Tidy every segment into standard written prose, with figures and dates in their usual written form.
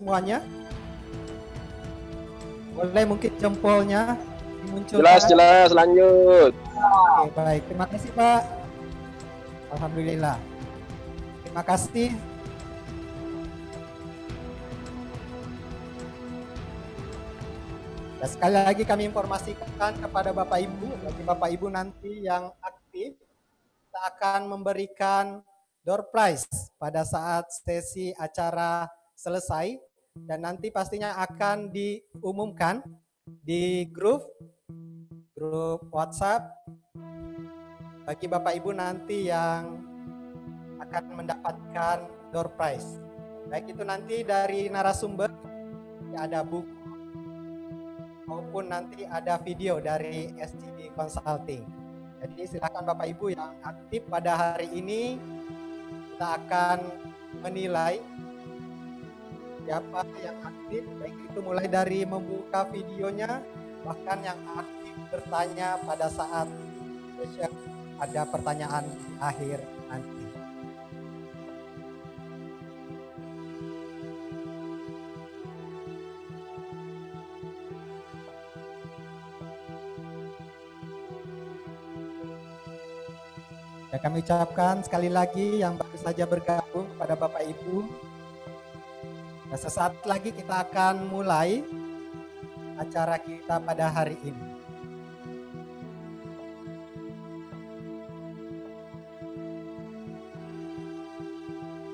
semuanya? Boleh mungkin jempolnya dimunculkan. Jelas, lanjut. Oke, baik. Terima kasih, Pak. Alhamdulillah. Terima kasih. Dan sekali lagi kami informasikan kepada Bapak Ibu, bagi Bapak Ibu nanti yang aktif, kita akan memberikan door prize pada saat sesi acara selesai, dan nanti pastinya akan diumumkan di grup WhatsApp bagi Bapak Ibu nanti yang akan mendapatkan door prize. Baik itu nanti dari narasumber, ada buku maupun nanti ada video dari SGD Consulting. Jadi silakan Bapak Ibu yang aktif pada hari ini, kita akan menilai siapa yang aktif, baik itu mulai dari membuka videonya, bahkan yang aktif bertanya pada saat session ada pertanyaan akhir nanti. Ya, kami ucapkan sekali lagi yang baru saja bergabung kepada Bapak Ibu. Nah, sesaat lagi kita akan mulai acara kita pada hari ini.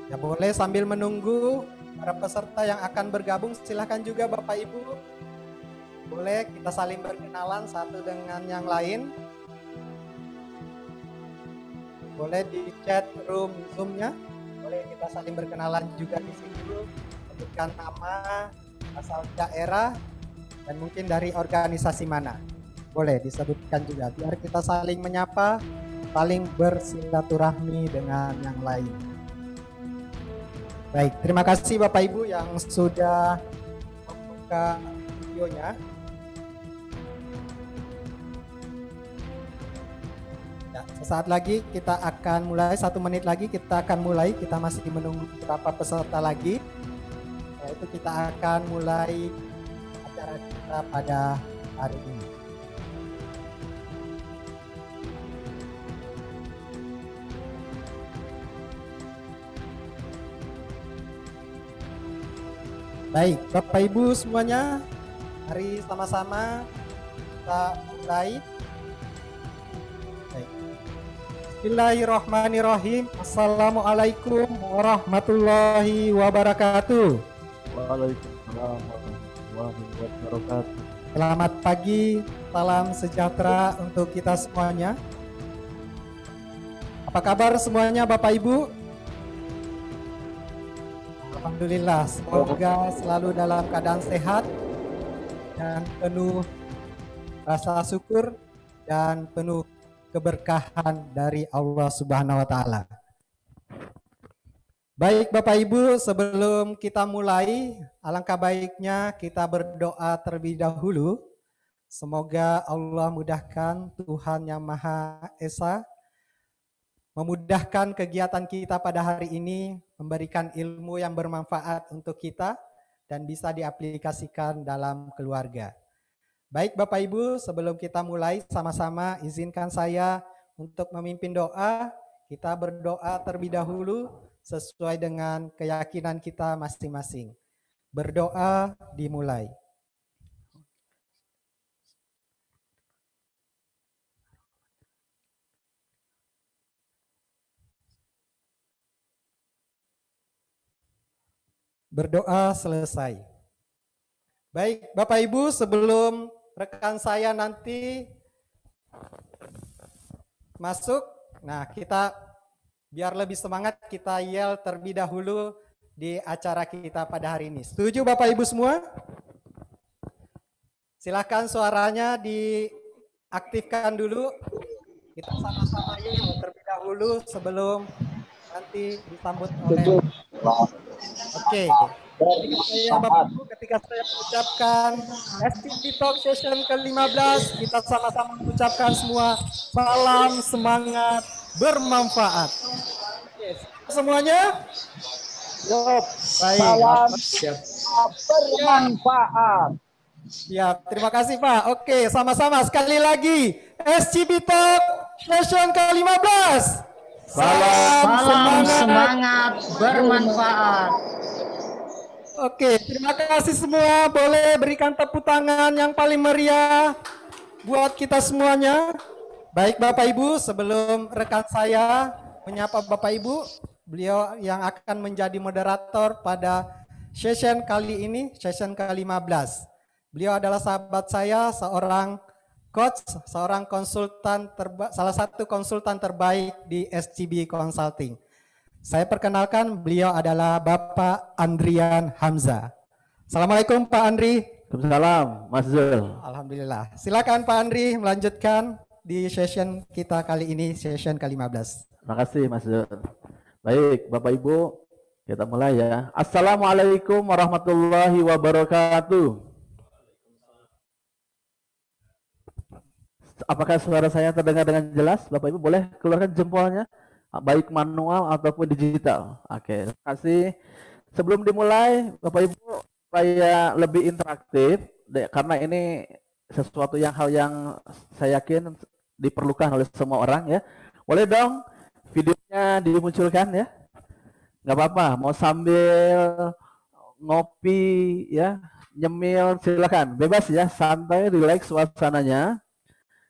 Ya, boleh sambil menunggu para peserta yang akan bergabung, silahkan juga Bapak Ibu. Boleh kita saling berkenalan satu dengan yang lain. Boleh di chat room Zoom-nya, boleh kita saling berkenalan juga di sini dulu, sebutkan nama, asal daerah, dan mungkin dari organisasi mana. Boleh disebutkan juga, biar kita saling menyapa, saling bersilaturahmi dengan yang lain. Baik, terima kasih Bapak Ibu yang sudah membuka videonya. Sesaat lagi kita akan mulai, 1 menit lagi kita akan mulai, kita masih menunggu beberapa peserta lagi. Setelah itu kita akan mulai acara kita pada hari ini. Baik, Bapak Ibu semuanya, mari sama-sama kita mulai. Bismillahirrahmanirrahim. Assalamualaikum warahmatullahi wabarakatuh. Waalaikumsalam warahmatullahi wabarakatuh. Selamat pagi, salam sejahtera untuk kita semuanya. Apa kabar semuanya Bapak Ibu? Alhamdulillah, semoga selalu dalam keadaan sehat dan penuh rasa syukur dan penuh keberkahan dari Allah Subhanahu wa Ta'ala. Baik Bapak Ibu, sebelum kita mulai, alangkah baiknya kita berdoa terlebih dahulu. Semoga Allah mudahkan, Tuhan Yang Maha Esa, memudahkan kegiatan kita pada hari ini, memberikan ilmu yang bermanfaat untuk kita dan bisa diaplikasikan dalam keluarga. Baik Bapak Ibu, sebelum kita mulai sama-sama izinkan saya untuk memimpin doa. Kita berdoa terlebih dahulu sesuai dengan keyakinan kita masing-masing. Berdoa dimulai. Berdoa selesai. Baik Bapak Ibu, sebelum rekan saya nanti masuk, nah kita biar lebih semangat kita yel terlebih dahulu di acara kita pada hari ini. Setuju Bapak Ibu semua? Silakan suaranya diaktifkan dulu. Kita sama-sama yel terlebih dahulu sebelum nanti disambut oleh. Oke. Ketika saya mengucapkan STP Talk Session ke-15, kita sama-sama mengucapkan semua salam semangat bermanfaat. Oke, semuanya? Yop. Baik. Salam. bermanfaat. Ya, terima kasih Pak. Oke, sama-sama sekali lagi. SCB Talk session ke-15. Salam Semangat bermanfaat. Oke, terima kasih semua. Boleh berikan tepuk tangan yang paling meriah buat kita semuanya. Baik Bapak Ibu, sebelum rekan saya menyapa Bapak Ibu, beliau yang akan menjadi moderator pada session kali ini, session ke-15. Beliau adalah sahabat saya, seorang coach, seorang konsultan, salah satu konsultan terbaik di SCB Consulting. Saya perkenalkan, beliau adalah Bapak Andrian Hamzah. Assalamualaikum Pak Andri. Waalaikumsalam, Mas Zul. Alhamdulillah. Silakan Pak Andri melanjutkan di session kita kali ini, session ke-15. Terima kasih, Mas Zul. Baik, Bapak Ibu, kita mulai ya. Assalamualaikum warahmatullahi wabarakatuh. Apakah suara saya terdengar dengan jelas? Bapak Ibu boleh keluarkan jempolnya, baik manual ataupun digital. Oke, terima kasih. Sebelum dimulai, Bapak Ibu, supaya lebih interaktif, karena ini sesuatu hal yang saya yakin diperlukan oleh semua orang ya. Boleh dong videonya dimunculkan ya? Nggak apa-apa, mau sambil ngopi ya, nyemil, silakan, bebas ya, santai, relax suasananya.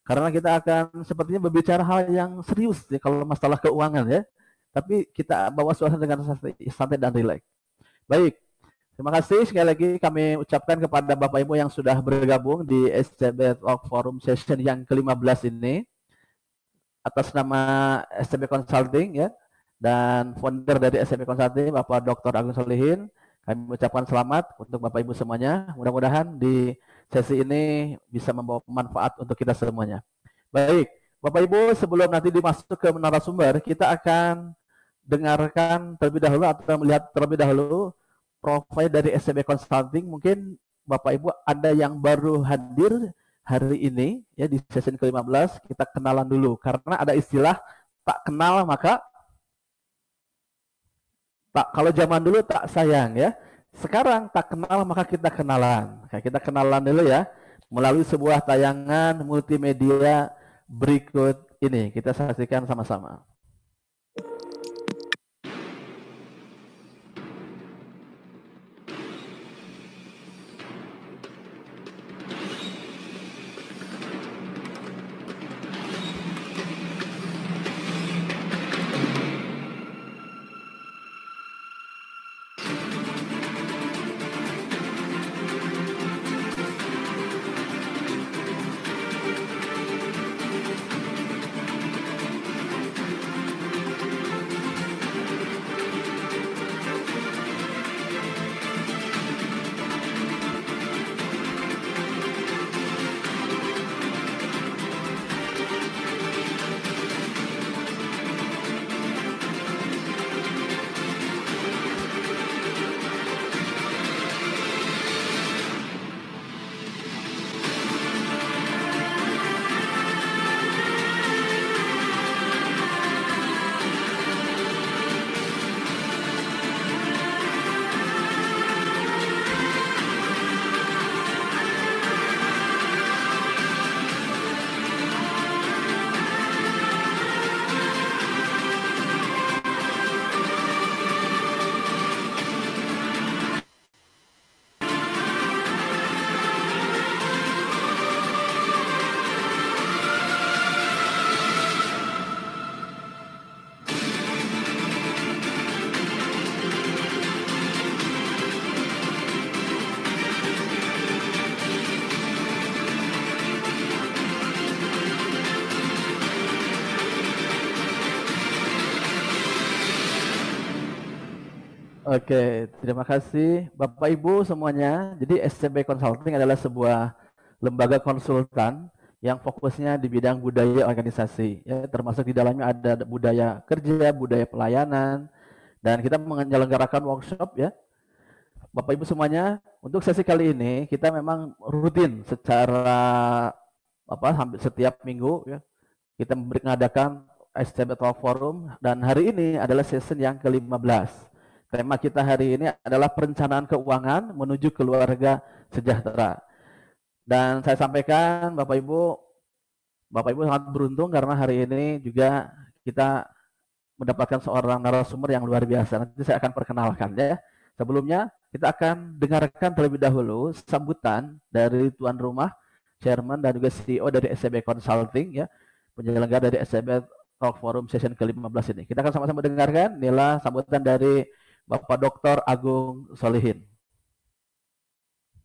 Karena kita akan sepertinya berbicara hal yang serius ya kalau masalah keuangan ya. Tapi kita bawa suasana dengan santai dan rileks. Baik, terima kasih sekali lagi kami ucapkan kepada Bapak Ibu yang sudah bergabung di SCB Talk Forum Session yang ke-15 ini. Atas nama SCB Consulting ya, dan founder dari SCB Consulting Bapak Dr. Agung Solihin, kami mengucapkan selamat untuk Bapak Ibu semuanya. Mudah-mudahan di sesi ini bisa membawa manfaat untuk kita semuanya. Baik, Bapak Ibu, sebelum nanti dimasuk ke narasumber, kita akan dengarkan terlebih dahulu atau melihat terlebih dahulu profil dari SCB Consulting. Mungkin Bapak Ibu ada yang baru hadir hari ini ya di sesi ke-15, kita kenalan dulu karena ada istilah tak kenal maka tak, kalau zaman dulu tak sayang ya. Sekarang tak kenal maka kita kenalan. Oke, kita kenalan dulu ya melalui sebuah tayangan multimedia berikut ini. Kita saksikan sama-sama. Oke, terima kasih Bapak Ibu semuanya. Jadi SCB Consulting adalah sebuah lembaga konsultan yang fokusnya di bidang budaya organisasi. Ya, termasuk di dalamnya ada budaya kerja, budaya pelayanan, dan kita menyelenggarakan workshop ya. Bapak Ibu semuanya, untuk sesi kali ini kita memang rutin secara hampir setiap minggu ya. Kita mengadakan SCB Talk Forum dan hari ini adalah sesi yang ke-15. Tema kita hari ini adalah perencanaan keuangan menuju keluarga sejahtera. Dan saya sampaikan Bapak Ibu sangat beruntung karena hari ini juga kita mendapatkan seorang narasumber yang luar biasa. Nanti saya akan perkenalkan ya. Sebelumnya kita akan dengarkan terlebih dahulu sambutan dari tuan rumah, chairman dan juga CEO dari SCB Consulting ya, penyelenggara dari SCB Talk Forum session ke-15 ini. Kita akan sama-sama dengarkan. Inilah sambutan dari Bapak Dr. Agung Solihin.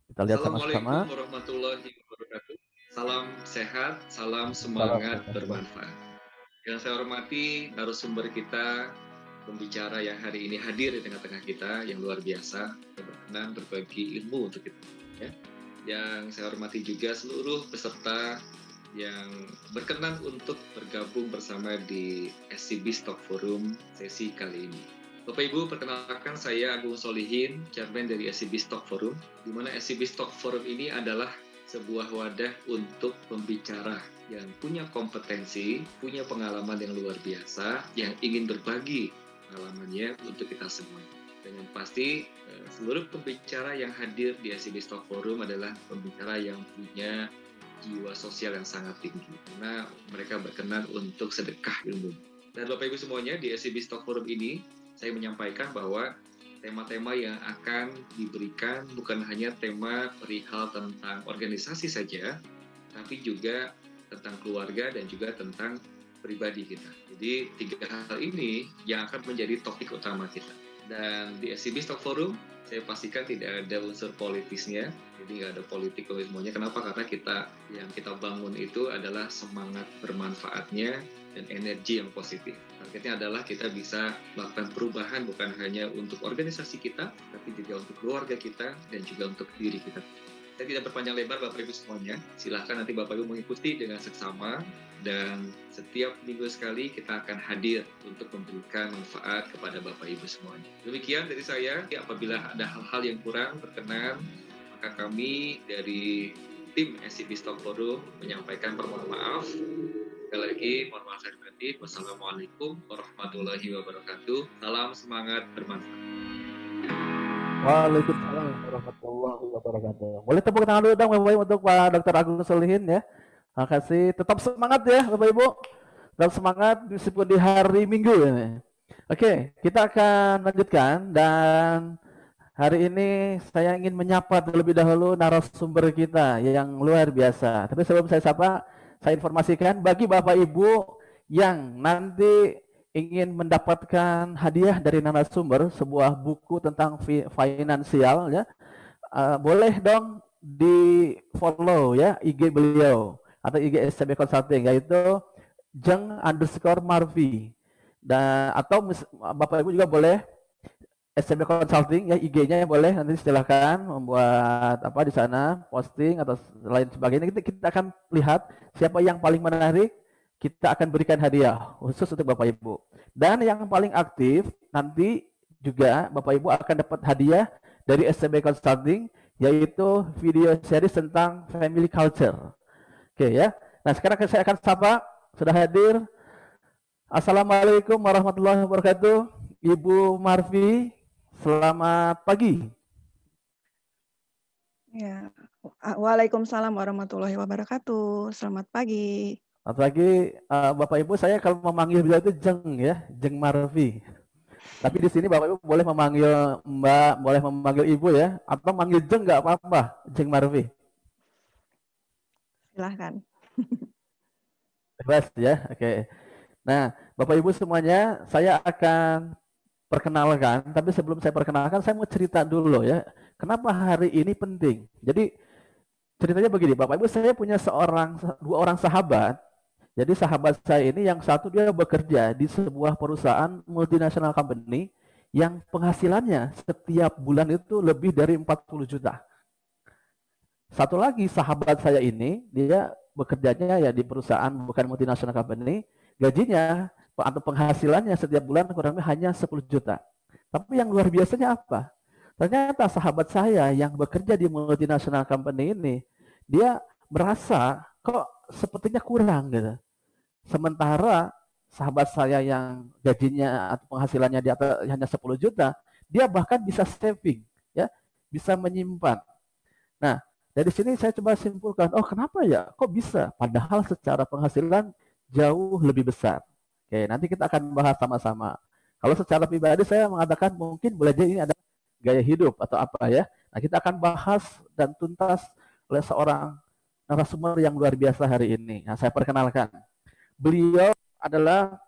Kita lihat sama-sama. Assalamualaikum warahmatullahi wabarakatuh. Salam sehat, salam semangat bermanfaat. Yang saya hormati narasumber kita, pembicara yang hari ini hadir di tengah-tengah kita yang luar biasa, berkenan berbagi ilmu untuk kita. Ya. Yang saya hormati juga seluruh peserta yang berkenan untuk bergabung bersama di SCB Stock Forum sesi kali ini. Bapak Ibu, perkenalkan saya Agung Solihin, Chairman dari SCB Stock Forum, di mana SCB Stock Forum ini adalah sebuah wadah untuk pembicara yang punya kompetensi, punya pengalaman yang luar biasa, yang ingin berbagi pengalamannya untuk kita semua. Dengan pasti, seluruh pembicara yang hadir di SCB Stock Forum adalah pembicara yang punya jiwa sosial yang sangat tinggi, karena mereka berkenan untuk sedekah ilmu. Dan Bapak Ibu semuanya, di SCB Stock Forum ini, saya menyampaikan bahwa tema-tema yang akan diberikan bukan hanya tema perihal tentang organisasi saja, tapi juga tentang keluarga dan juga tentang pribadi kita. Jadi 3 hal ini yang akan menjadi topik utama kita. Dan di SCB Stock Forum, saya pastikan tidak ada unsur politisnya, jadi nggak ada politik semuanya. Kenapa? Karena yang kita bangun itu adalah semangat bermanfaatnya dan energi yang positif. Targetnya adalah kita bisa melakukan perubahan bukan hanya untuk organisasi kita, tapi juga untuk keluarga kita dan juga untuk diri kita. Saya tidak berpanjang lebar Bapak Ibu semuanya, silahkan nanti Bapak Ibu mengikuti dengan seksama, dan setiap minggu sekali kita akan hadir untuk memberikan manfaat kepada Bapak Ibu semuanya. Demikian dari saya, apabila ada hal-hal yang kurang berkenan, maka kami dari tim SCB Stock Forum menyampaikan permohonan maaf. Sekali lagi, mohon maaf lahir batin. Wassalamualaikum warahmatullahi wabarakatuh. Salam semangat bermanfaat. Waalaikumsalam warahmatullahi wabarakatuh. Boleh tepuk tangan dulu dong Bapak Ibu untuk Pak Dr. Agung Solihin ya. Terima kasih. Tetap semangat ya Bapak Ibu. Tetap semangat meskipun di hari Minggu ini. Oke, kita akan lanjutkan dan hari ini saya ingin menyapa terlebih dahulu narasumber kita yang luar biasa. Tapi sebelum saya sapa, saya informasikan bagi Bapak Ibu yang nanti ingin mendapatkan hadiah dari narasumber sebuah buku tentang finansial ya, boleh dong di follow ya IG beliau atau IG SCB Consulting, yaitu Jeng_Marvi, dan atau Bapak Ibu juga boleh SCB Consulting ya, IG-nya boleh, nanti silakan membuat apa di sana, posting atau lain sebagainya. Kita akan lihat siapa yang paling menarik, kita akan berikan hadiah khusus untuk Bapak Ibu. Dan yang paling aktif nanti juga Bapak Ibu akan dapat hadiah dari SCB Consulting, yaitu video series tentang family culture. Oke ya. Nah sekarang saya akan sapa, sudah hadir. Assalamualaikum warahmatullahi wabarakatuh, Ibu Marvi. Selamat pagi. Ya, Waalaikumsalam warahmatullahi wabarakatuh. Selamat pagi. Selamat pagi, Bapak Ibu. Saya kalau memanggil beliau itu Jeng ya, Jeng Marvi. Tapi di sini Bapak Ibu boleh memanggil Mbak, boleh memanggil Ibu ya, atau manggil Jeng nggak apa-apa, Jeng Marvi. Silahkan. Bebas ya, oke. Nah, Bapak Ibu semuanya, saya akan perkenalkan, tapi sebelum saya perkenalkan, saya mau cerita dulu ya, kenapa hari ini penting. Jadi ceritanya begini, Bapak Ibu, saya punya dua orang sahabat. Jadi sahabat saya ini yang satu dia bekerja di sebuah perusahaan multinational company yang penghasilannya setiap bulan itu lebih dari 40 juta. Satu lagi sahabat saya ini, dia bekerjanya ya di perusahaan bukan multinational company, gajinya atau penghasilannya setiap bulan kurang lebih hanya 10 juta. Tapi yang luar biasanya apa? Ternyata sahabat saya yang bekerja di multinational company ini, dia merasa kok sepertinya kurang gitu. Sementara sahabat saya yang gajinya atau penghasilannya di atas hanya 10 juta, dia bahkan bisa saving, ya, bisa menyimpan. Nah, dari sini saya coba simpulkan, oh kenapa ya, kok bisa? Padahal secara penghasilan jauh lebih besar. Oke, nanti kita akan bahas sama-sama. Kalau secara pribadi saya mengatakan mungkin boleh jadi ini ada gaya hidup atau apa ya. Nah, kita akan bahas dan tuntas oleh seorang narasumber yang luar biasa hari ini. Nah, saya perkenalkan. Beliau adalah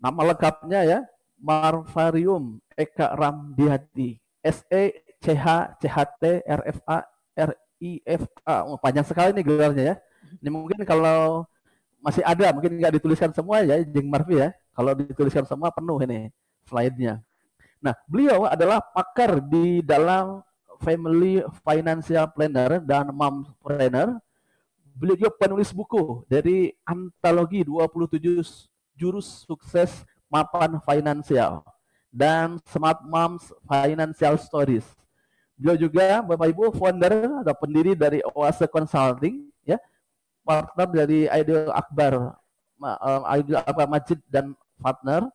nama lengkapnya ya, Marvarium Eka Ramdiati, SECH-CHT-RFA-RIFA. Oh, panjang sekali nih gelarnya ya. Ini mungkin kalau masih ada, mungkin nggak dituliskan semua ya, Jeng Marvi ya. Kalau dituliskan semua penuh ini slide-nya. Nah, beliau adalah pakar di dalam Family Financial Planner dan Mompreneur. Beliau juga penulis buku dari antologi 27 jurus sukses mapan finansial dan Smart Moms Financial Stories. Beliau juga Bapak Ibu founder atau pendiri dari Oase Consulting, ya, partner dari Aidil Akbar Majid dan partner.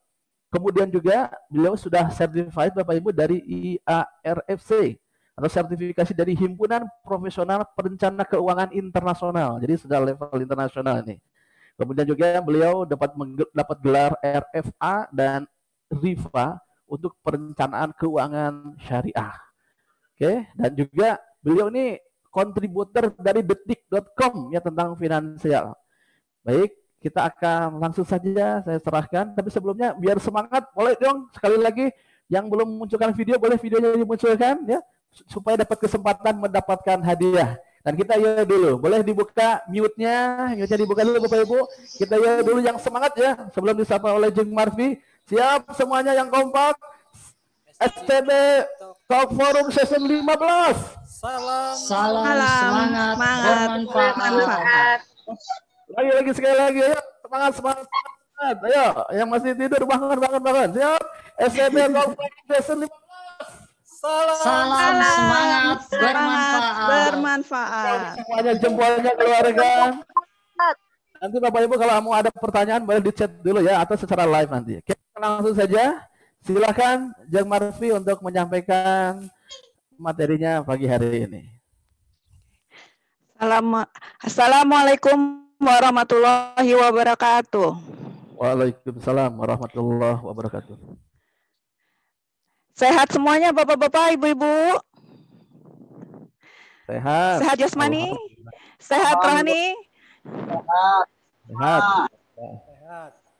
Kemudian juga beliau sudah certified Bapak Ibu dari IARFC atau sertifikasi dari Himpunan Profesional Perencana Keuangan Internasional. Jadi sudah level internasional ini. Kemudian juga beliau dapat gelar RFA dan RIFA untuk perencanaan keuangan syariah. Oke, dan juga beliau ini kontributor dari detik.com ya tentang finansial. Baik, kita akan langsung saja saya serahkan. Tapi sebelumnya biar semangat, boleh dong sekali lagi yang belum munculkan video, boleh videonya dimunculkan ya, supaya dapat kesempatan mendapatkan hadiah. Dan kita ya dulu, boleh dibuka mute-nya dibuka dulu Bapak Ibu. Kita ya dulu yang semangat ya, sebelum disapa oleh Jeng Marvi. Siap semuanya yang kompak. STB Talk Forum Session 15. Salam semangat bermanfaat. Lagi sekali lagi ya, semangat. Ayo, yang masih tidur bangun. Siap. STB Talk Forum Session 15. Salam semangat bermanfaat. Semuanya jempolnya keluarga. Nanti Bapak Ibu kalau mau ada pertanyaan boleh di chat dulu ya atau secara live nanti. Oke, langsung saja. Silakan Jeng Marvi untuk menyampaikan materinya pagi hari ini. Assalamualaikum warahmatullahi wabarakatuh. Waalaikumsalam warahmatullahi wabarakatuh. Sehat semuanya Bapak-bapak, Ibu-ibu? Sehat. Sehat jasmani? Sehat rohani? Sehat.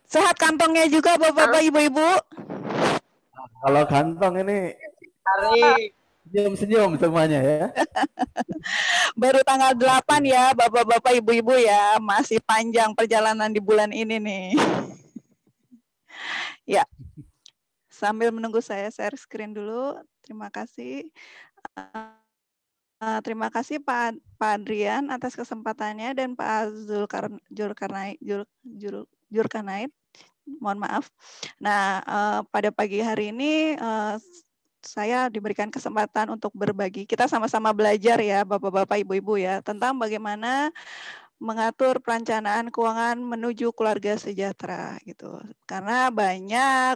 Sehat kantongnya juga Bapak-bapak, Ibu-ibu? Kalau kantong ini senyum semuanya ya. Baru tanggal 8 ya Bapak-bapak, Ibu-ibu ya. Masih panjang perjalanan di bulan ini nih. Ya. Sambil menunggu saya share screen dulu. Terima kasih. Terima kasih Pak Adrian atas kesempatannya dan Pak Zulkarnain. Mohon maaf. Nah, pada pagi hari ini saya diberikan kesempatan untuk berbagi. Kita sama-sama belajar ya Bapak-bapak, Ibu-ibu ya tentang bagaimana mengatur perencanaan keuangan menuju keluarga sejahtera gitu. Karena banyak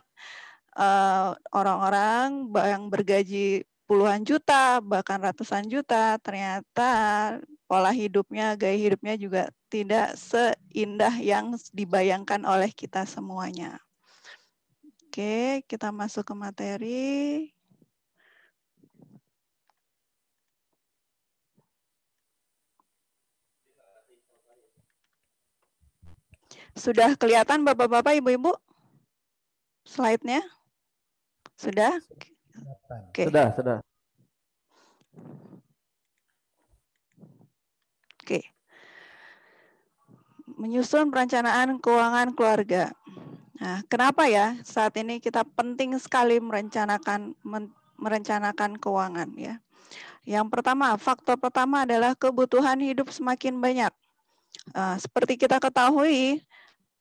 orang-orang yang bergaji puluhan juta, bahkan ratusan juta, ternyata pola hidupnya, gaya hidupnya juga tidak seindah yang dibayangkan oleh kita semuanya. Oke, kita masuk ke materi. Sudah kelihatan Bapak-bapak, Ibu-ibu? Slide-nya? Sudah? Oke. Sudah. Oke. Menyusun perencanaan keuangan keluarga. Nah, kenapa ya saat ini kita penting sekali merencanakan keuangan ya? Yang pertama, faktor pertama adalah kebutuhan hidup semakin banyak. Seperti kita ketahui,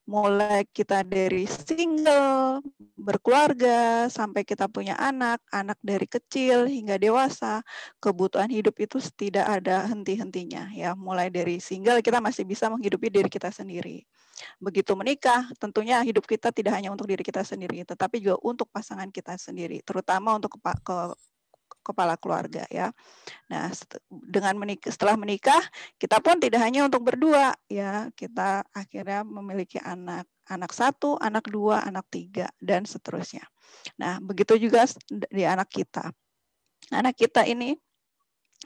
mulai kita dari single, berkeluarga, sampai kita punya anak, anak dari kecil hingga dewasa, kebutuhan hidup itu tidak ada henti-hentinya ya. Mulai dari single kita masih bisa menghidupi diri kita sendiri. Begitu menikah, tentunya hidup kita tidak hanya untuk diri kita sendiri, tetapi juga untuk pasangan kita sendiri, terutama untuk kepala keluarga ya. Nah, setelah menikah, kita pun tidak hanya untuk berdua ya, kita akhirnya memiliki anak satu, anak dua, anak tiga, dan seterusnya. Nah, begitu juga di anak kita. Anak kita ini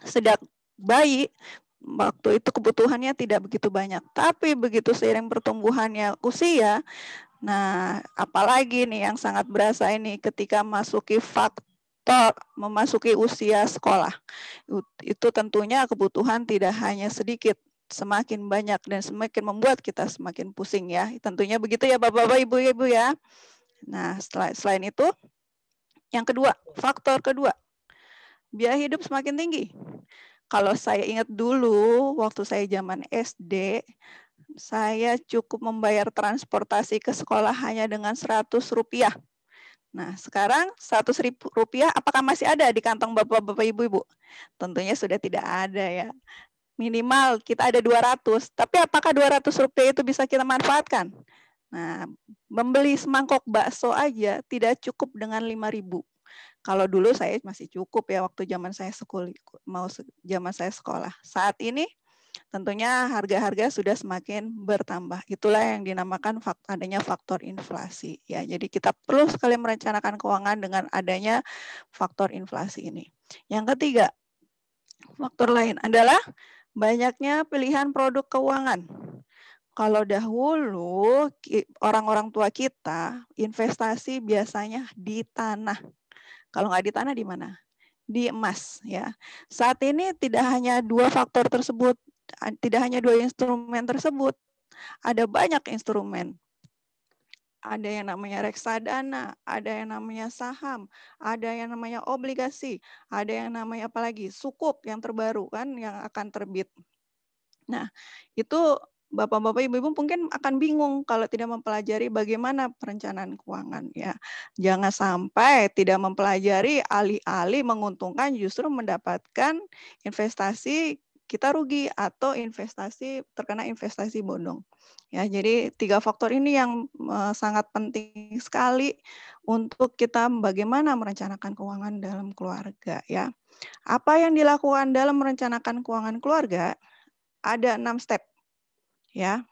sejak bayi, waktu itu kebutuhannya tidak begitu banyak, tapi begitu seiring pertumbuhannya usia, nah apalagi nih yang sangat berasa ini ketika memasuki usia sekolah. Itu tentunya kebutuhan tidak hanya sedikit, semakin banyak dan semakin membuat kita semakin pusing ya. Tentunya begitu ya Bapak-bapak, Ibu-ibu ya. Nah, selain itu, yang kedua, faktor kedua, biaya hidup semakin tinggi. Kalau saya ingat dulu waktu saya zaman SD, saya cukup membayar transportasi ke sekolah hanya dengan Rp100. Nah, sekarang Rp100.000 apakah masih ada di kantong Bapak-bapak, Ibu-ibu? Tentunya sudah tidak ada ya. Minimal kita ada 200, tapi apakah Rp200 itu bisa kita manfaatkan? Nah, membeli semangkok bakso aja tidak cukup dengan 5.000. Kalau dulu saya masih cukup ya waktu zaman saya sekolah. Saat ini tentunya harga-harga sudah semakin bertambah. Itulah yang dinamakan adanya faktor inflasi. Ya, jadi kita perlu sekali merencanakan keuangan dengan adanya faktor inflasi ini. Yang ketiga, faktor lain adalah banyaknya pilihan produk keuangan. Kalau dahulu orang-orang tua kita investasi biasanya di tanah. Kalau nggak di tanah di mana? Di emas ya. Saat ini tidak hanya dua faktor tersebut, tidak hanya dua instrumen tersebut, ada banyak instrumen. Ada yang namanya reksadana, ada yang namanya saham, ada yang namanya obligasi, ada yang namanya apalagi sukuk yang terbaru kan yang akan terbit. Nah, itu Bapak-bapak, Ibu-ibu mungkin akan bingung kalau tidak mempelajari bagaimana perencanaan keuangan ya. Jangan sampai tidak mempelajari alih-alih menguntungkan justru mendapatkan investasi kita rugi atau terkena investasi bodong. Ya, jadi 3 faktor ini yang sangat penting sekali untuk kita bagaimana merencanakan keuangan dalam keluarga ya. Apa yang dilakukan dalam merencanakan keuangan keluarga? Ada 6 step. Ya,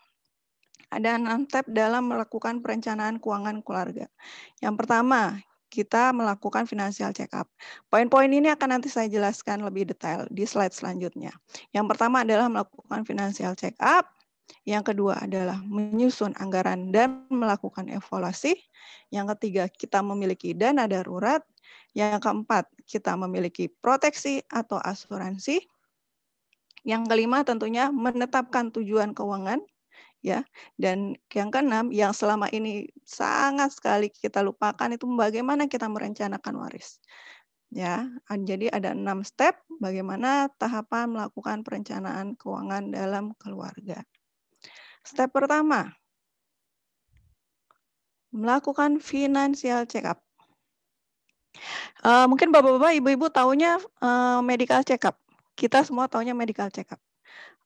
ada 6 step dalam melakukan perencanaan keuangan keluarga. Yang pertama, kita melakukan financial check up. Poin-poin ini akan nanti saya jelaskan lebih detail di slide selanjutnya. Yang pertama adalah melakukan financial check up. Yang kedua adalah menyusun anggaran dan melakukan evaluasi. Yang ketiga, kita memiliki dana darurat. Yang keempat, kita memiliki proteksi atau asuransi. Yang kelima tentunya menetapkan tujuan keuangan ya. Dan yang keenam yang selama ini sangat sekali kita lupakan itu bagaimana kita merencanakan waris. Ya, jadi ada 6 step bagaimana tahapan melakukan perencanaan keuangan dalam keluarga. Step pertama, melakukan financial check up. Mungkin Bapak-bapak, Ibu-ibu taunya medical check up. Kita semua taunya medical check up.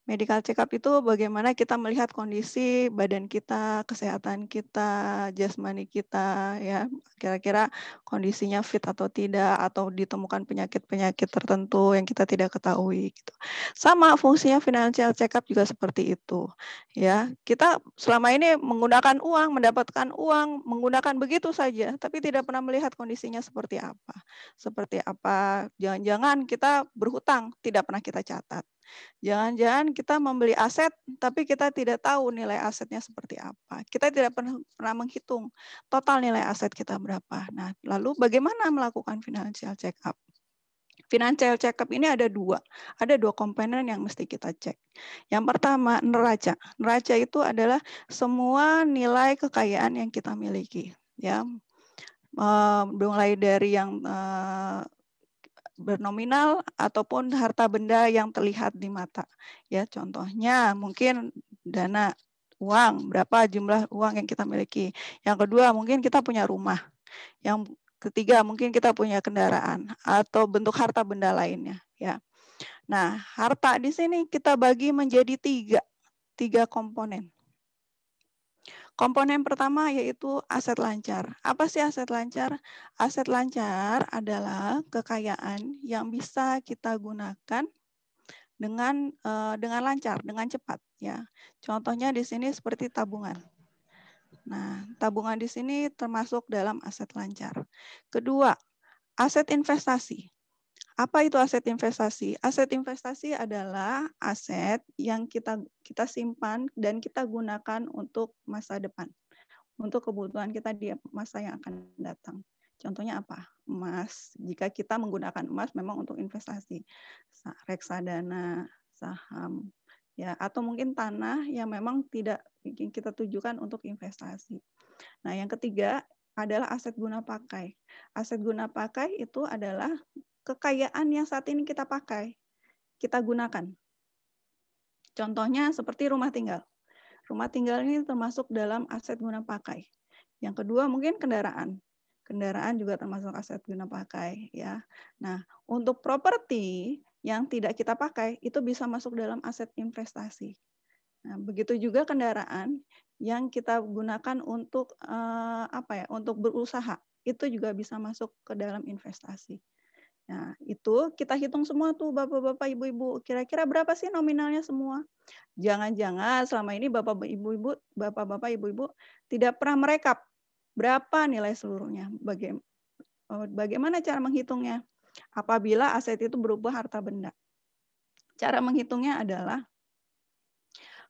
Medical check up itu bagaimana kita melihat kondisi badan kita, kesehatan kita, jasmani kita, ya kira-kira kondisinya fit atau tidak, atau ditemukan penyakit-penyakit tertentu yang kita tidak ketahui. Gitu. Sama fungsinya financial check up juga seperti itu. Ya, kita selama ini menggunakan uang, mendapatkan uang, menggunakan begitu saja, tapi tidak pernah melihat kondisinya seperti apa. Seperti apa? Jangan-jangan kita berhutang, tidak pernah kita catat. Jangan-jangan kita membeli aset, tapi kita tidak tahu nilai asetnya seperti apa. Kita tidak pernah menghitung total nilai aset kita berapa. Nah, lalu bagaimana melakukan financial check up? Financial check up ini ada dua komponen yang mesti kita cek. Yang pertama, neraca. Neraca itu adalah semua nilai kekayaan yang kita miliki. Ya, mulai dari yang bernominal ataupun harta benda yang terlihat di mata. Ya, contohnya mungkin dana uang, berapa jumlah uang yang kita miliki. Yang kedua, mungkin kita punya rumah. Yang ketiga, mungkin kita punya kendaraan atau bentuk harta benda lainnya, ya. Nah, harta di sini kita bagi menjadi tiga komponen. Komponen pertama yaitu aset lancar. Apa sih aset lancar? Aset lancar adalah kekayaan yang bisa kita gunakan dengan lancar, dengan cepat, ya. Contohnya di sini seperti tabungan. Nah, tabungan di sini termasuk dalam aset lancar. Kedua, aset investasi. Apa itu aset investasi? Aset investasi adalah aset yang kita simpan dan kita gunakan untuk masa depan, untuk kebutuhan kita di masa yang akan datang. Contohnya apa? Emas. Jika kita menggunakan emas memang untuk investasi, reksadana, saham, ya, atau mungkin tanah yang memang tidak kita tujukan untuk investasi. Nah, yang ketiga adalah aset guna pakai. Aset guna pakai itu adalah kekayaan yang saat ini kita pakai, kita gunakan. Contohnya seperti rumah tinggal. Rumah tinggal ini termasuk dalam aset guna pakai. Yang kedua mungkin kendaraan. Kendaraan juga termasuk aset guna pakai, ya. Nah, untuk properti yang tidak kita pakai itu bisa masuk dalam aset investasi. Nah, begitu juga kendaraan yang kita gunakan untuk untuk berusaha, itu juga bisa masuk ke dalam investasi. Nah, itu kita hitung semua tuh Bapak-bapak, Ibu-ibu. Kira-kira berapa sih nominalnya semua? Jangan-jangan selama ini Bapak-bapak, Ibu-ibu tidak pernah merekap berapa nilai seluruhnya. Bagaimana cara menghitungnya? Apabila aset itu berupa harta benda. Cara menghitungnya adalah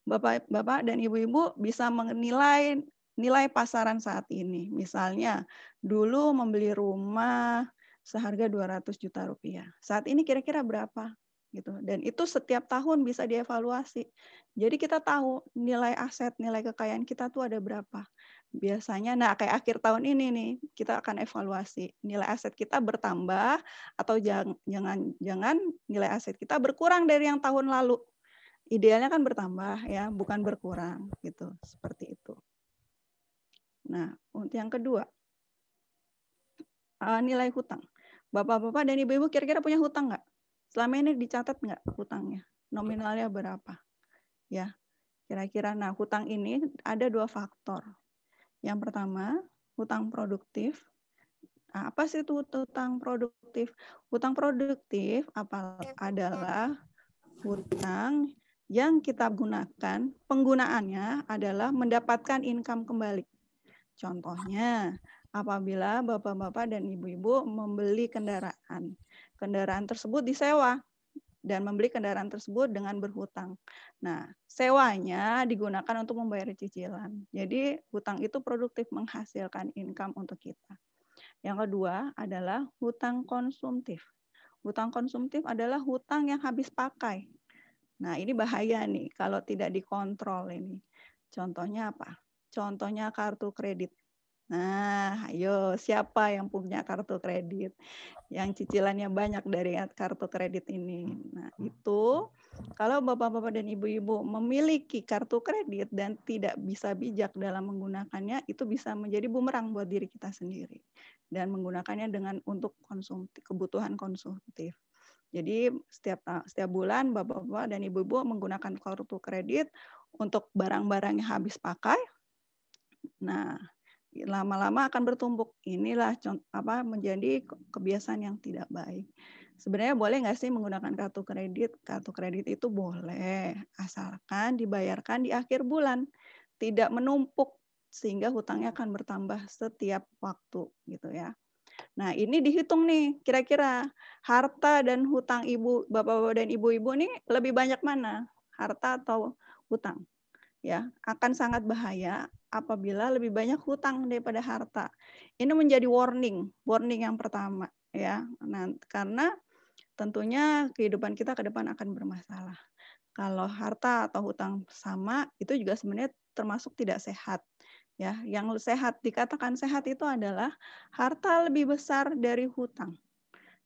Bapak dan Ibu-ibu bisa menilai nilai pasaran saat ini. Misalnya, dulu membeli rumah seharga 200 juta rupiah. Saat ini kira-kira berapa? Gitu. Dan itu setiap tahun bisa dievaluasi. Jadi kita tahu nilai aset, nilai kekayaan kita tuh ada berapa. Biasanya, nah kayak akhir tahun ini nih, kita akan evaluasi. Nilai aset kita bertambah atau jangan nilai aset kita berkurang dari yang tahun lalu. Idealnya kan bertambah ya, bukan berkurang gitu. Seperti itu. Nah, untuk yang kedua, nilai hutang. Bapak-bapak dan ibu-ibu kira-kira punya hutang nggak? Selama ini dicatat nggak hutangnya? Nominalnya berapa? Ya, kira-kira. Nah, hutang ini ada dua faktor. Yang pertama, hutang produktif. Nah, apa sih itu hutang produktif? Hutang produktif adalah hutang yang kita gunakan, penggunaannya adalah mendapatkan income kembali. Contohnya, apabila bapak-bapak dan ibu-ibu membeli kendaraan. Kendaraan tersebut disewa dan membeli kendaraan tersebut dengan berhutang. Nah, sewanya digunakan untuk membayar cicilan. Jadi, hutang itu produktif menghasilkan income untuk kita. Yang kedua adalah hutang konsumtif. Hutang konsumtif adalah hutang yang habis pakai. Nah, ini bahaya nih kalau tidak dikontrol ini. Contohnya apa? Contohnya kartu kredit. Nah, ayo siapa yang punya kartu kredit? Yang cicilannya banyak dari kartu kredit ini. Nah, itu kalau bapak-bapak dan ibu-ibu memiliki kartu kredit dan tidak bisa bijak dalam menggunakannya, itu bisa menjadi bumerang buat diri kita sendiri. Dan menggunakannya untuk kebutuhan konsumtif. Jadi setiap bulan bapak-bapak dan ibu-ibu menggunakan kartu kredit untuk barang-barang yang habis pakai. Nah, lama-lama akan bertumpuk. Inilah menjadi kebiasaan yang tidak baik. Sebenarnya boleh nggak sih menggunakan kartu kredit? Kartu kredit itu boleh, asalkan dibayarkan di akhir bulan, tidak menumpuk sehingga hutangnya akan bertambah setiap waktu, gitu ya. Nah, ini dihitung nih, kira-kira harta dan hutang bapak-bapak dan ibu-ibu nih lebih banyak mana? Harta atau hutang? Ya, akan sangat bahaya apabila lebih banyak hutang daripada harta. Ini menjadi warning yang pertama ya. Nah, karena tentunya kehidupan kita ke depan akan bermasalah. Kalau harta atau hutang sama itu juga sebenarnya termasuk tidak sehat. Ya, yang sehat dikatakan sehat itu adalah harta lebih besar dari hutang.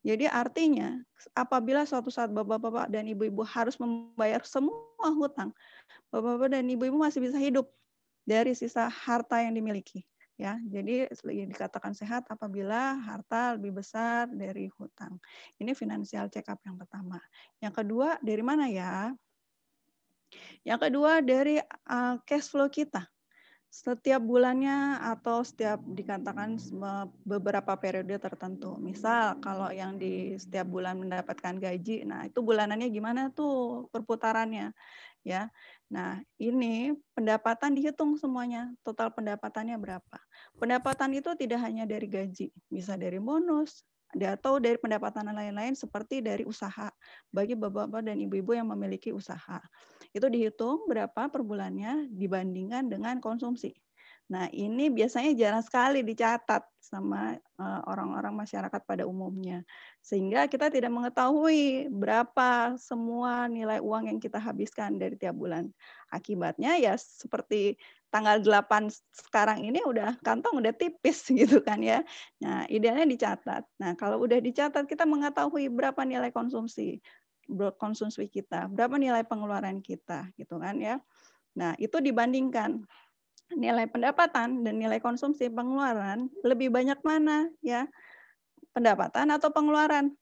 Jadi artinya apabila suatu saat bapak-bapak dan ibu-ibu harus membayar semua hutang, bapak-bapak dan ibu-ibu masih bisa hidup dari sisa harta yang dimiliki. Ya, jadi dikatakan sehat apabila harta lebih besar dari hutang. Ini financial check up yang pertama. Yang kedua dari mana ya? Yang kedua dari cash flow kita. Setiap bulannya atau setiap dikatakan beberapa periode tertentu. Misal kalau yang di setiap bulan mendapatkan gaji, nah itu bulanannya gimana tuh perputarannya, ya. Nah, ini pendapatan dihitung semuanya, total pendapatannya berapa. Pendapatan itu tidak hanya dari gaji, bisa dari bonus, atau dari pendapatan lain-lain seperti dari usaha. Bagi bapak-bapak dan ibu-ibu yang memiliki usaha. Itu dihitung berapa per bulannya dibandingkan dengan konsumsi. Nah, ini biasanya jarang sekali dicatat sama orang-orang masyarakat pada umumnya. Sehingga kita tidak mengetahui berapa semua nilai uang yang kita habiskan dari tiap bulan. Akibatnya ya seperti tanggal 8 sekarang ini udah kantong udah tipis gitu kan ya. Nah, idealnya dicatat. Nah, kalau udah dicatat kita mengetahui berapa nilai konsumsi kita, berapa nilai pengeluaran kita gitu kan ya. Nah, itu dibandingkan nilai pendapatan dan nilai konsumsi pengeluaran lebih banyak mana ya? Pendapatan atau pengeluaran?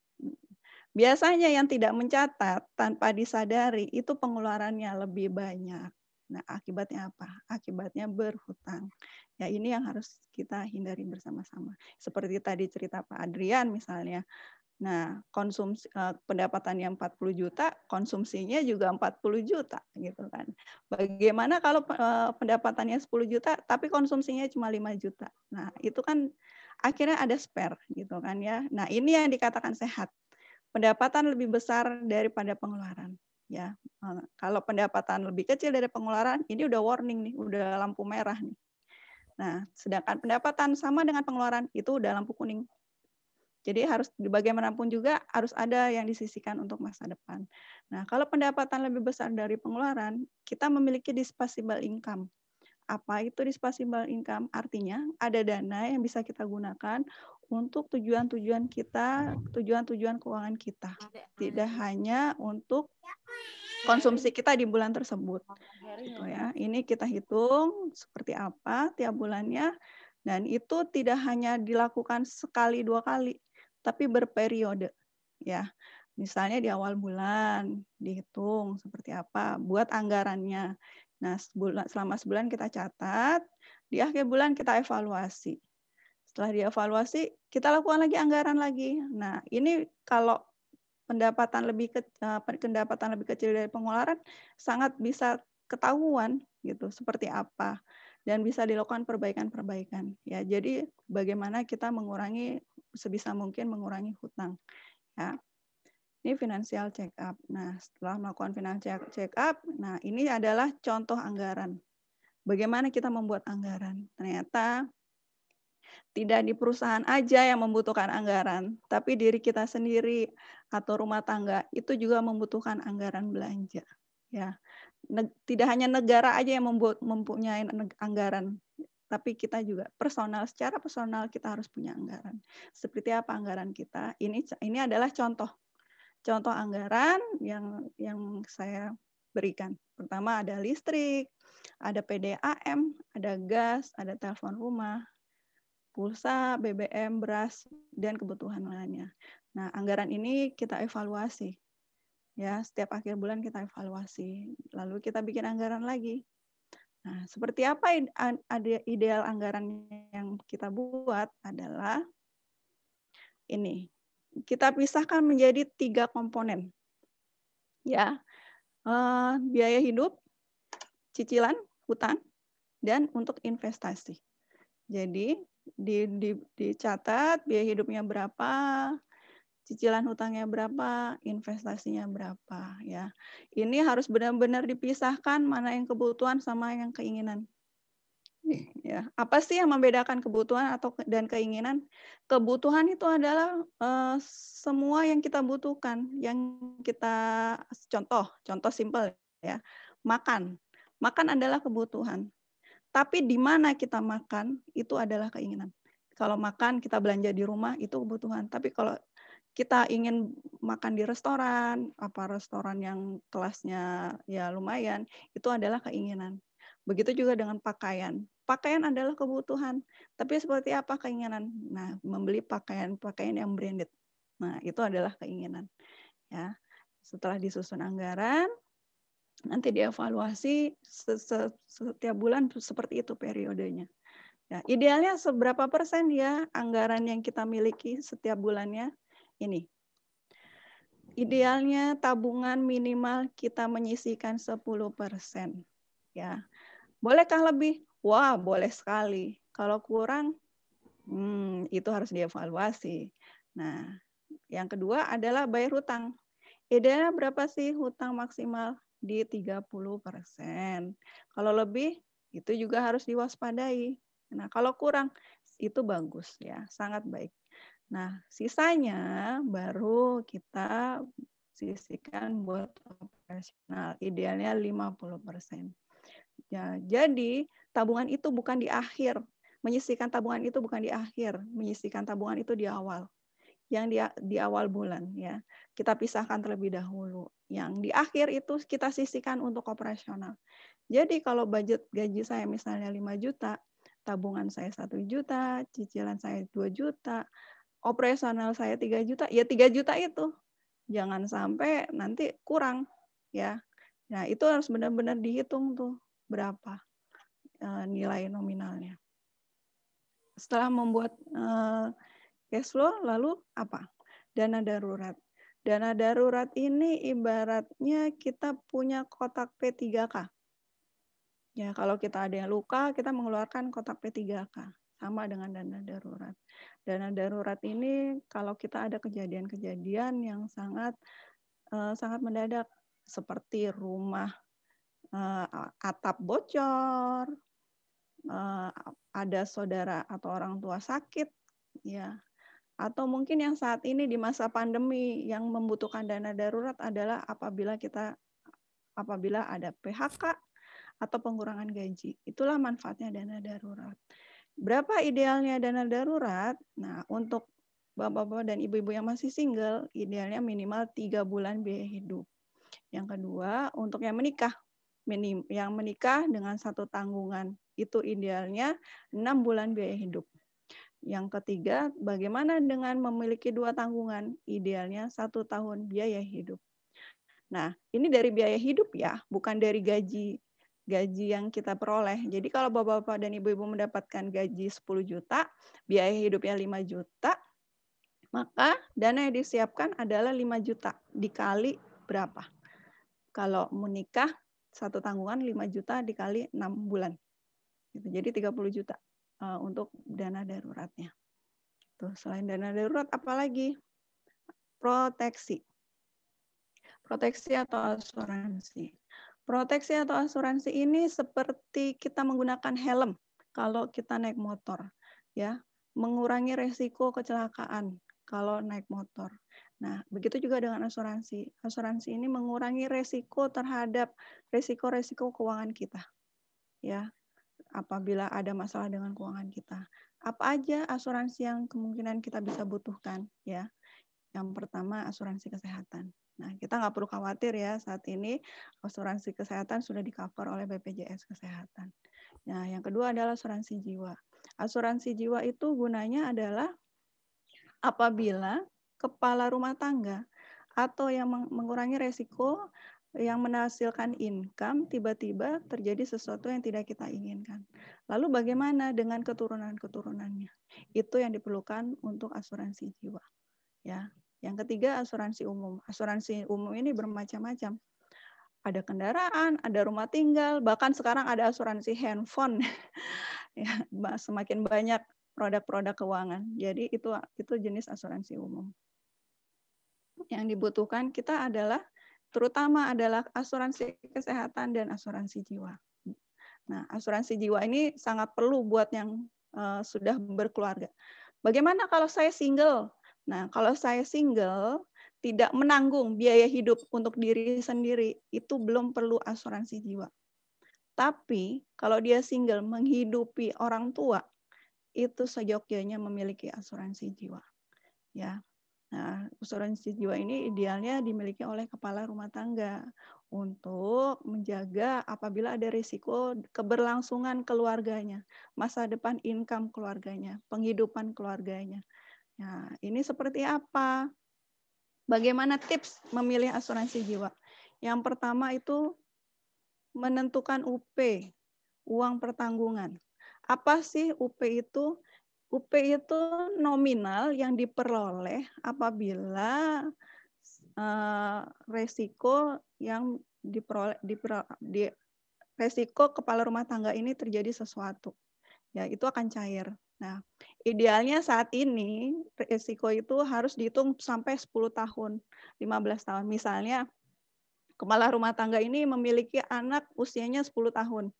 Biasanya yang tidak mencatat tanpa disadari itu pengeluarannya lebih banyak. Nah, akibatnya apa? Akibatnya berhutang. Ya, ini yang harus kita hindari bersama-sama. Seperti tadi cerita Pak Adrian misalnya. Nah, konsumsi pendapatannya 40 juta, konsumsinya juga 40 juta gitu kan. Bagaimana kalau pendapatannya 10 juta tapi konsumsinya cuma 5 juta. Nah, itu kan akhirnya ada spare gitu kan ya. Nah, ini yang dikatakan sehat. Pendapatan lebih besar daripada pengeluaran ya. Kalau pendapatan lebih kecil dari pengeluaran, ini udah warning nih, udah lampu merah nih. Nah, sedangkan pendapatan sama dengan pengeluaran itu udah lampu kuning. Jadi harus bagaimanapun juga harus ada yang disisihkan untuk masa depan. Nah, kalau pendapatan lebih besar dari pengeluaran, kita memiliki disposable income. Apa itu disposable income? Artinya ada dana yang bisa kita gunakan untuk tujuan-tujuan kita, tujuan-tujuan keuangan kita. Tidak hanya untuk konsumsi kita di bulan tersebut. Gitu ya. Ini kita hitung seperti apa tiap bulannya, dan itu tidak hanya dilakukan sekali dua kali, tapi berperiode. Ya, misalnya di awal bulan dihitung seperti apa, buat anggarannya. Nah, selama sebulan kita catat, di akhir bulan kita evaluasi. Setelah dievaluasi, kita lakukan lagi anggaran lagi. Nah, ini kalau pendapatan lebih kecil dari pengeluaran sangat bisa ketahuan gitu seperti apa dan bisa dilakukan perbaikan-perbaikan ya. Jadi bagaimana kita mengurangi sebisa mungkin mengurangi hutang ya. Ini financial check up. Nah, setelah melakukan financial check up, nah ini adalah contoh anggaran. Bagaimana kita membuat anggaran? Ternyata tidak di perusahaan aja yang membutuhkan anggaran, tapi diri kita sendiri atau rumah tangga itu juga membutuhkan anggaran belanja. Ya, tidak hanya negara aja yang mempunyai anggaran, tapi kita juga secara personal kita harus punya anggaran. Seperti apa anggaran kita? Ini adalah contoh anggaran yang saya berikan. Pertama ada listrik, ada PDAM, ada gas, ada telepon rumah, pulsa, BBM, beras, dan kebutuhan lainnya. Nah, anggaran ini kita evaluasi. Ya, setiap akhir bulan kita evaluasi. Lalu kita bikin anggaran lagi. Nah, seperti apa ada ideal anggaran yang kita buat adalah ini. Kita pisahkan menjadi 3 komponen. Ya, biaya hidup, cicilan, hutang, dan untuk investasi. Jadi dicatat biaya hidupnya berapa, cicilan hutangnya berapa, investasinya berapa ya. Ini harus benar-benar dipisahkan mana yang kebutuhan sama yang keinginan. Ya, apa sih yang membedakan kebutuhan dan keinginan? Kebutuhan itu adalah semua yang kita butuhkan, yang kita contoh simpel ya. Makan adalah kebutuhan. Tapi di mana kita makan itu adalah keinginan. Kalau makan kita belanja di rumah itu kebutuhan. Tapi kalau kita ingin makan di restoran, restoran yang kelasnya ya lumayan, itu adalah keinginan. Begitu juga dengan pakaian. Pakaian adalah kebutuhan, tapi seperti apa keinginan? Nah, membeli pakaian yang branded. Nah, itu adalah keinginan. Ya. Setelah disusun anggaran, nanti dievaluasi setiap bulan seperti itu periodenya. Ya, idealnya seberapa persen ya anggaran yang kita miliki setiap bulannya ini. Idealnya tabungan minimal kita menyisihkan 10%. Ya. Bolehkah lebih? Wah, boleh sekali. Kalau kurang, itu harus dievaluasi. Nah, yang kedua adalah bayar hutang. Idealnya berapa sih hutang maksimal? Di 30%. Kalau lebih, itu juga harus diwaspadai. Nah, kalau kurang, itu bagus ya, sangat baik. Nah, sisanya baru kita sisihkan buat operasional. Idealnya 50%. Ya, jadi tabungan itu bukan di akhir. Menyisihkan tabungan itu bukan di akhir. Menyisihkan tabungan itu di awal. Yang di awal bulan ya. Kita pisahkan terlebih dahulu. Yang di akhir itu kita sisihkan untuk operasional. Jadi kalau budget gaji saya misalnya 5 juta, tabungan saya 1 juta, cicilan saya 2 juta, operasional saya 3 juta, ya 3 juta itu. Jangan sampai nanti kurang ya. Nah, itu harus benar-benar dihitung tuh berapa nilai nominalnya. Setelah membuat cash flow, lalu apa? Dana darurat. Dana darurat ini ibaratnya kita punya kotak P3K. Ya, kalau kita ada yang luka, kita mengeluarkan kotak P3K. Sama dengan dana darurat. Dana darurat ini kalau kita ada kejadian-kejadian yang sangat mendadak, seperti rumah atap bocor, ada saudara atau orang tua sakit, ya. Atau mungkin yang saat ini di masa pandemi yang membutuhkan dana darurat adalah apabila ada PHK atau pengurangan gaji. Itulah manfaatnya dana darurat. Berapa idealnya dana darurat? Nah, untuk bapak-bapak dan ibu-ibu yang masih single, idealnya minimal 3 bulan biaya hidup. Yang kedua, untuk yang menikah dengan 1 tanggungan, itu idealnya 6 bulan biaya hidup. Yang ketiga, bagaimana dengan memiliki 2 tanggungan? Idealnya 1 tahun biaya hidup. Nah, ini dari biaya hidup ya, bukan dari gaji yang kita peroleh. Jadi kalau bapak-bapak dan ibu-ibu mendapatkan gaji 10 juta, biaya hidupnya 5 juta, maka dana yang disiapkan adalah 5 juta dikali berapa? Kalau menikah, 1 tanggungan 5 juta dikali 6 bulan. Jadi 30 juta. Untuk dana daruratnya. Tuh, selain dana darurat, apalagi? Proteksi atau asuransi. Proteksi atau asuransi ini seperti kita menggunakan helm kalau kita naik motor, ya, mengurangi resiko kecelakaan kalau naik motor. Nah, begitu juga dengan asuransi. Asuransi ini mengurangi resiko terhadap resiko-resiko keuangan kita, ya. Apabila ada masalah dengan keuangan kita. Apa aja asuransi yang kemungkinan kita bisa butuhkan, ya. Yang pertama, asuransi kesehatan. Nah, kita nggak perlu khawatir ya, saat ini asuransi kesehatan sudah di-cover oleh BPJS Kesehatan. Nah, yang kedua adalah asuransi jiwa. Asuransi jiwa itu gunanya adalah apabila kepala rumah tangga atau yang mengurangi resiko yang menghasilkan income, tiba-tiba terjadi sesuatu yang tidak kita inginkan. Lalu bagaimana dengan keturunan-keturunannya? Itu yang diperlukan untuk asuransi jiwa. Ya. Yang ketiga, asuransi umum. Asuransi umum ini bermacam-macam. Ada kendaraan, ada rumah tinggal, bahkan sekarang ada asuransi handphone. Ya, semakin banyak produk-produk keuangan. Jadi itu jenis asuransi umum. Yang dibutuhkan kita terutama adalah asuransi kesehatan dan asuransi jiwa. Nah, asuransi jiwa ini sangat perlu buat yang sudah berkeluarga. Bagaimana kalau saya single? Nah, kalau saya single, tidak menanggung biaya hidup untuk diri sendiri, itu belum perlu asuransi jiwa. Tapi, kalau dia single menghidupi orang tua, itu seyogyanya memiliki asuransi jiwa. Ya. Nah, asuransi jiwa ini idealnya dimiliki oleh kepala rumah tangga untuk menjaga apabila ada risiko keberlangsungan keluarganya, masa depan income keluarganya, penghidupan keluarganya. Nah, ini seperti apa? Bagaimana tips memilih asuransi jiwa? Yang pertama itu menentukan UP, uang pertanggungan. Apa sih UP itu? UP itu nominal yang diperoleh apabila resiko yang resiko kepala rumah tangga ini terjadi sesuatu. Ya, itu akan cair. Nah, idealnya saat ini resiko itu harus dihitung sampai 10 tahun, 15 tahun. Misalnya kepala rumah tangga ini memiliki anak usianya 10 tahun.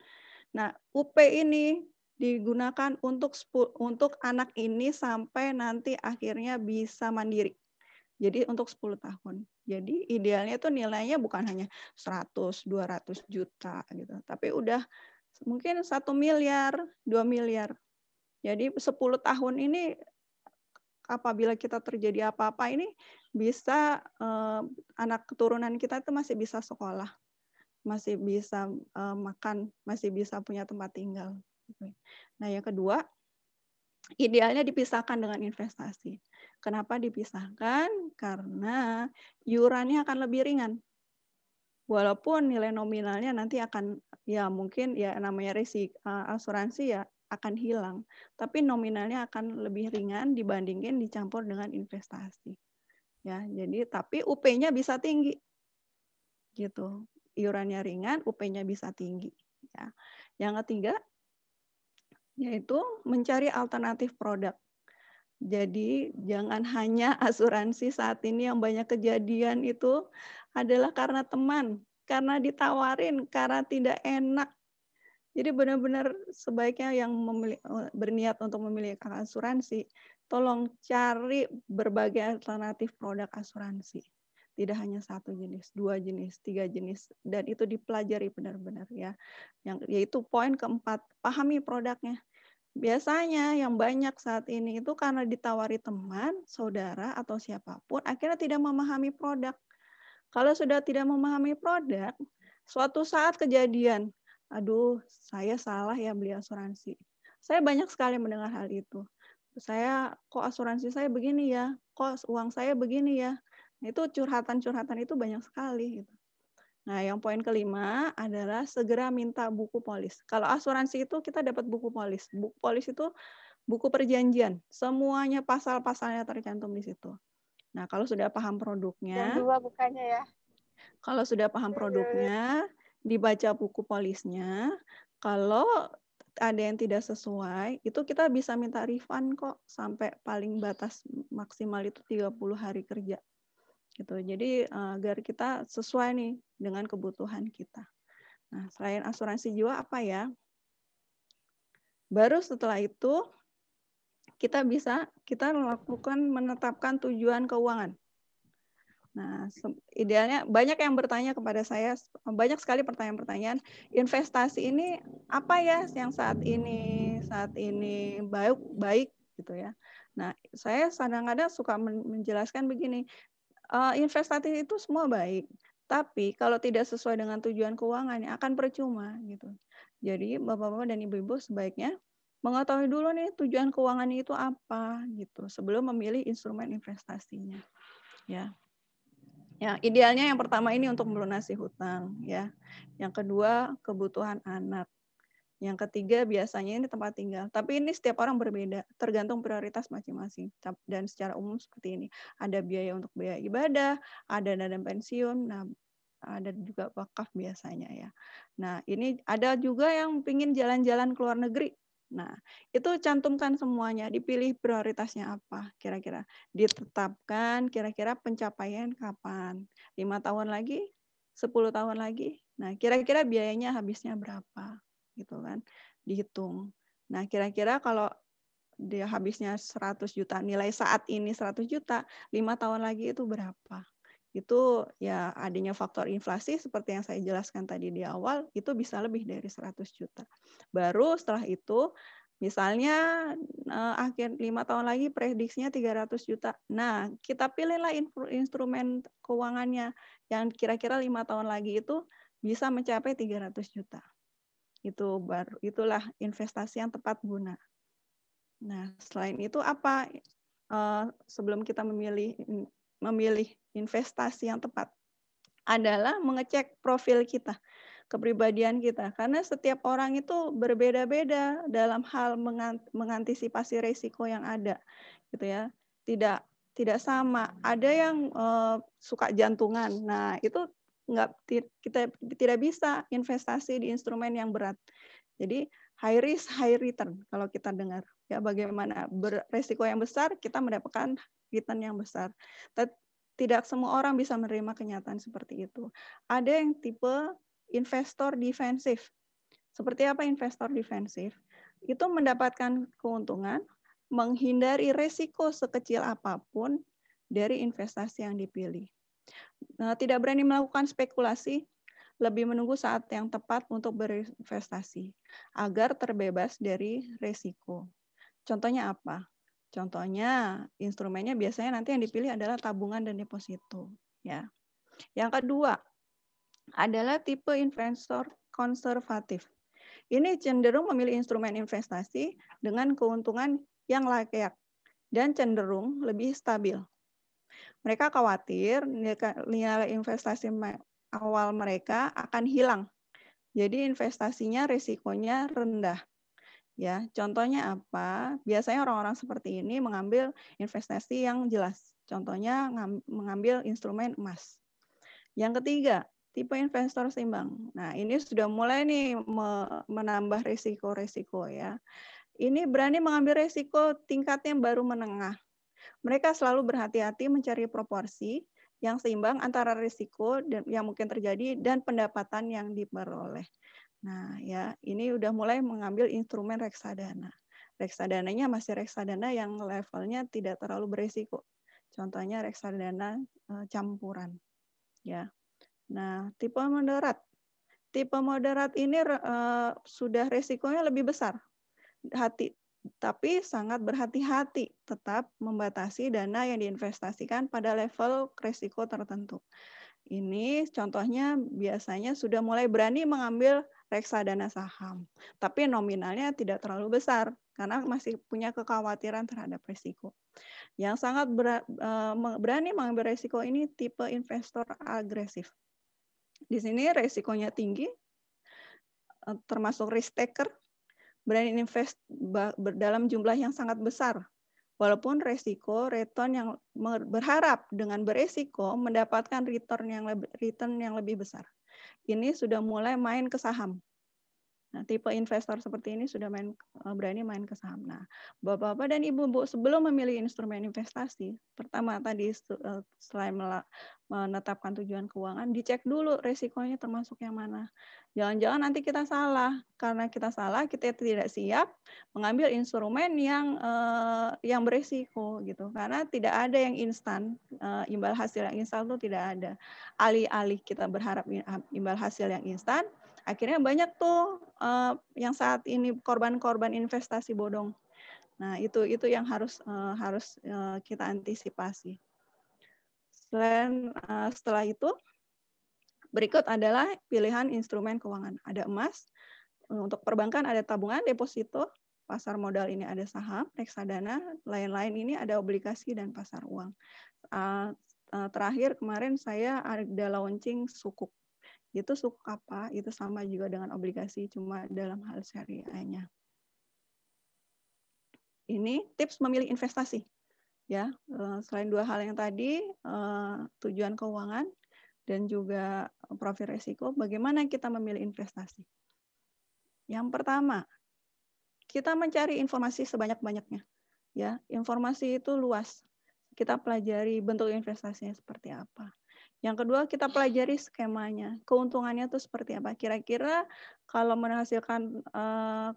Nah, UP ini digunakan untuk anak ini sampai nanti akhirnya bisa mandiri. Jadi untuk 10 tahun. Jadi idealnya itu nilainya bukan hanya 100, 200 juta gitu. Tapi udah mungkin 1 miliar, 2 miliar. Jadi 10 tahun ini apabila kita terjadi apa-apa ini bisa anak keturunan kita itu masih bisa sekolah, masih bisa makan, masih bisa punya tempat tinggal. Nah, yang kedua, idealnya dipisahkan dengan investasi. Kenapa dipisahkan? Karena iurannya akan lebih ringan. Walaupun nilai nominalnya nanti akan ya mungkin ya namanya risiko asuransi ya akan hilang, tapi nominalnya akan lebih ringan dibandingin dicampur dengan investasi. Ya, jadi tapi UP-nya bisa tinggi. Gitu. Iurannya ringan, UP-nya bisa tinggi, ya. Yang ketiga yaitu mencari alternatif produk. Jadi jangan hanya asuransi saat ini yang banyak kejadian itu adalah karena teman, karena ditawarin, karena tidak enak. Jadi benar-benar sebaiknya yang berniat untuk memilih asuransi, tolong cari berbagai alternatif produk asuransi. Tidak hanya 1 jenis, 2 jenis, 3 jenis, dan itu dipelajari benar-benar ya. Yaitu poin keempat, pahami produknya. Biasanya yang banyak saat ini itu karena ditawari teman, saudara, atau siapapun, akhirnya tidak memahami produk. Kalau sudah tidak memahami produk, suatu saat kejadian, aduh, saya salah ya beli asuransi. Saya banyak sekali mendengar hal itu. Kok asuransi saya begini ya? Kok uang saya begini ya? Itu curhatan-curhatan itu banyak sekali. Gitu. Nah, yang poin kelima adalah segera minta buku polis. Kalau asuransi itu kita dapat buku polis. Buku polis itu buku perjanjian. Semuanya pasal-pasalnya tercantum di situ. Nah, kalau sudah paham produknya, Jam 2 bukannya ya. Kalau sudah paham produknya, dibaca buku polisnya. Kalau ada yang tidak sesuai, itu kita bisa minta refund kok sampai paling batas maksimal itu 30 hari kerja. Gitu. Jadi agar kita sesuai nih dengan kebutuhan kita. Nah, selain asuransi jiwa apa ya? Baru setelah itu kita lakukan menetapkan tujuan keuangan. Nah, idealnya banyak yang bertanya kepada saya, banyak sekali pertanyaan-pertanyaan, investasi ini apa ya yang saat ini baik gitu ya. Nah, saya kadang-kadang suka menjelaskan begini, investasi itu semua baik, tapi kalau tidak sesuai dengan tujuan keuangannya akan percuma gitu. Jadi Bapak-bapak dan Ibu-ibu sebaiknya mengetahui dulu nih tujuan keuangannya itu apa gitu sebelum memilih instrumen investasinya. Ya. Ya, idealnya yang pertama ini untuk melunasi hutang ya. Yang kedua kebutuhan anak. Yang ketiga biasanya ini tempat tinggal. Tapi ini setiap orang berbeda, tergantung prioritas masing-masing. Dan secara umum seperti ini. Ada biaya untuk biaya ibadah, ada dana pensiun, nah ada juga wakaf biasanya ya. Nah, ini ada juga yang ingin jalan-jalan ke luar negeri. Nah, itu cantumkan semuanya, dipilih prioritasnya apa kira-kira. Ditetapkan kira-kira pencapaian kapan. 5 tahun lagi, 10 tahun lagi. Nah, kira-kira biayanya habisnya berapa gitu kan. Dihitung. Nah, kira-kira kalau dia habisnya 100 juta, nilai saat ini 100 juta, 5 tahun lagi itu berapa? Itu ya adanya faktor inflasi seperti yang saya jelaskan tadi di awal, itu bisa lebih dari 100 juta. Baru setelah itu Misalnya akhir 5 tahun lagi prediksinya 300 juta. Nah, kita pilihlah instrumen keuangannya yang kira-kira 5 tahun lagi itu bisa mencapai 300 juta. Itulah investasi yang tepat guna. Nah, selain itu apa? Sebelum kita memilih investasi yang tepat adalah mengecek profil kita, kepribadian kita, karena setiap orang itu berbeda-beda dalam hal mengantisipasi risiko yang ada, gitu ya. Tidak sama. Ada yang suka jantungan. Nah, itu kita tidak bisa investasi di instrumen yang berat. Jadi high risk, high return kalau kita dengar. Ya, bagaimana beresiko yang besar, kita mendapatkan return yang besar. Tidak semua orang bisa menerima kenyataan seperti itu. Ada yang tipe investor defensif. Seperti apa investor defensif? Itu mendapatkan keuntungan, menghindari resiko sekecil apapun dari investasi yang dipilih. Tidak berani melakukan spekulasi, lebih menunggu saat yang tepat untuk berinvestasi, agar terbebas dari resiko. Contohnya apa? Contohnya instrumennya biasanya nanti yang dipilih adalah tabungan dan deposito. Ya. Yang kedua adalah tipe investor konservatif. Ini cenderung memilih instrumen investasi dengan keuntungan yang layak dan cenderung lebih stabil. Mereka khawatir nilai investasi awal mereka akan hilang. Jadi investasinya risikonya rendah. Ya, contohnya apa? Biasanya orang-orang seperti ini mengambil investasi yang jelas. Contohnya mengambil instrumen emas. Yang ketiga, tipe investor seimbang. Nah, ini sudah mulai nih menambah risiko-risiko ya. Ini berani mengambil risiko tingkatnya baru menengah. Mereka selalu berhati-hati mencari proporsi yang seimbang antara risiko yang mungkin terjadi dan pendapatan yang diperoleh. Nah, ya, ini udah mulai mengambil instrumen reksadana. Reksadananya masih reksadana yang levelnya tidak terlalu berisiko. Contohnya reksadana campuran. Ya. Nah, tipe moderat. Tipe moderat ini sudah risikonya lebih besar. Tapi sangat berhati-hati tetap membatasi dana yang diinvestasikan pada level risiko tertentu. Ini contohnya biasanya sudah mulai berani mengambil reksadana saham, tapi nominalnya tidak terlalu besar karena masih punya kekhawatiran terhadap risiko. Yang sangat berani mengambil risiko ini tipe investor agresif. Di sini risikonya tinggi, termasuk risk taker, berani invest dalam jumlah yang sangat besar. Walaupun return yang berharap dengan beresiko mendapatkan return yang lebih besar. Ini sudah mulai main ke saham. Nah, tipe investor seperti ini sudah berani main ke saham. Nah, Bapak-bapak dan Ibu-ibu, sebelum memilih instrumen investasi, pertama tadi selain menetapkan tujuan keuangan, dicek dulu resikonya termasuk yang mana. Jangan-jangan nanti kita salah. Karena kita salah, kita tidak siap mengambil instrumen yang beresiko gitu. Karena tidak ada yang instan, imbal hasil yang instan itu tidak ada. Alih-alih kita berharap imbal hasil yang instan, akhirnya banyak tuh yang saat ini korban-korban investasi bodong. Nah, itu yang harus kita antisipasi. Setelah itu, berikut adalah pilihan instrumen keuangan. Ada emas, untuk perbankan ada tabungan, deposito, pasar modal ini ada saham, reksadana, lain-lain ini ada obligasi dan pasar uang. Terakhir kemarin saya ada launching sukuk. Itu sukuk apa? Itu sama juga dengan obligasi, cuma dalam hal syariahnya. Ini tips memilih investasi. Ya, selain dua hal yang tadi, tujuan keuangan dan juga profil risiko, bagaimana kita memilih investasi? Yang pertama, kita mencari informasi sebanyak-banyaknya. Ya, informasi itu luas. Kita pelajari bentuk investasinya seperti apa. Yang kedua, kita pelajari skemanya. Keuntungannya itu seperti apa. Kira-kira kalau menghasilkan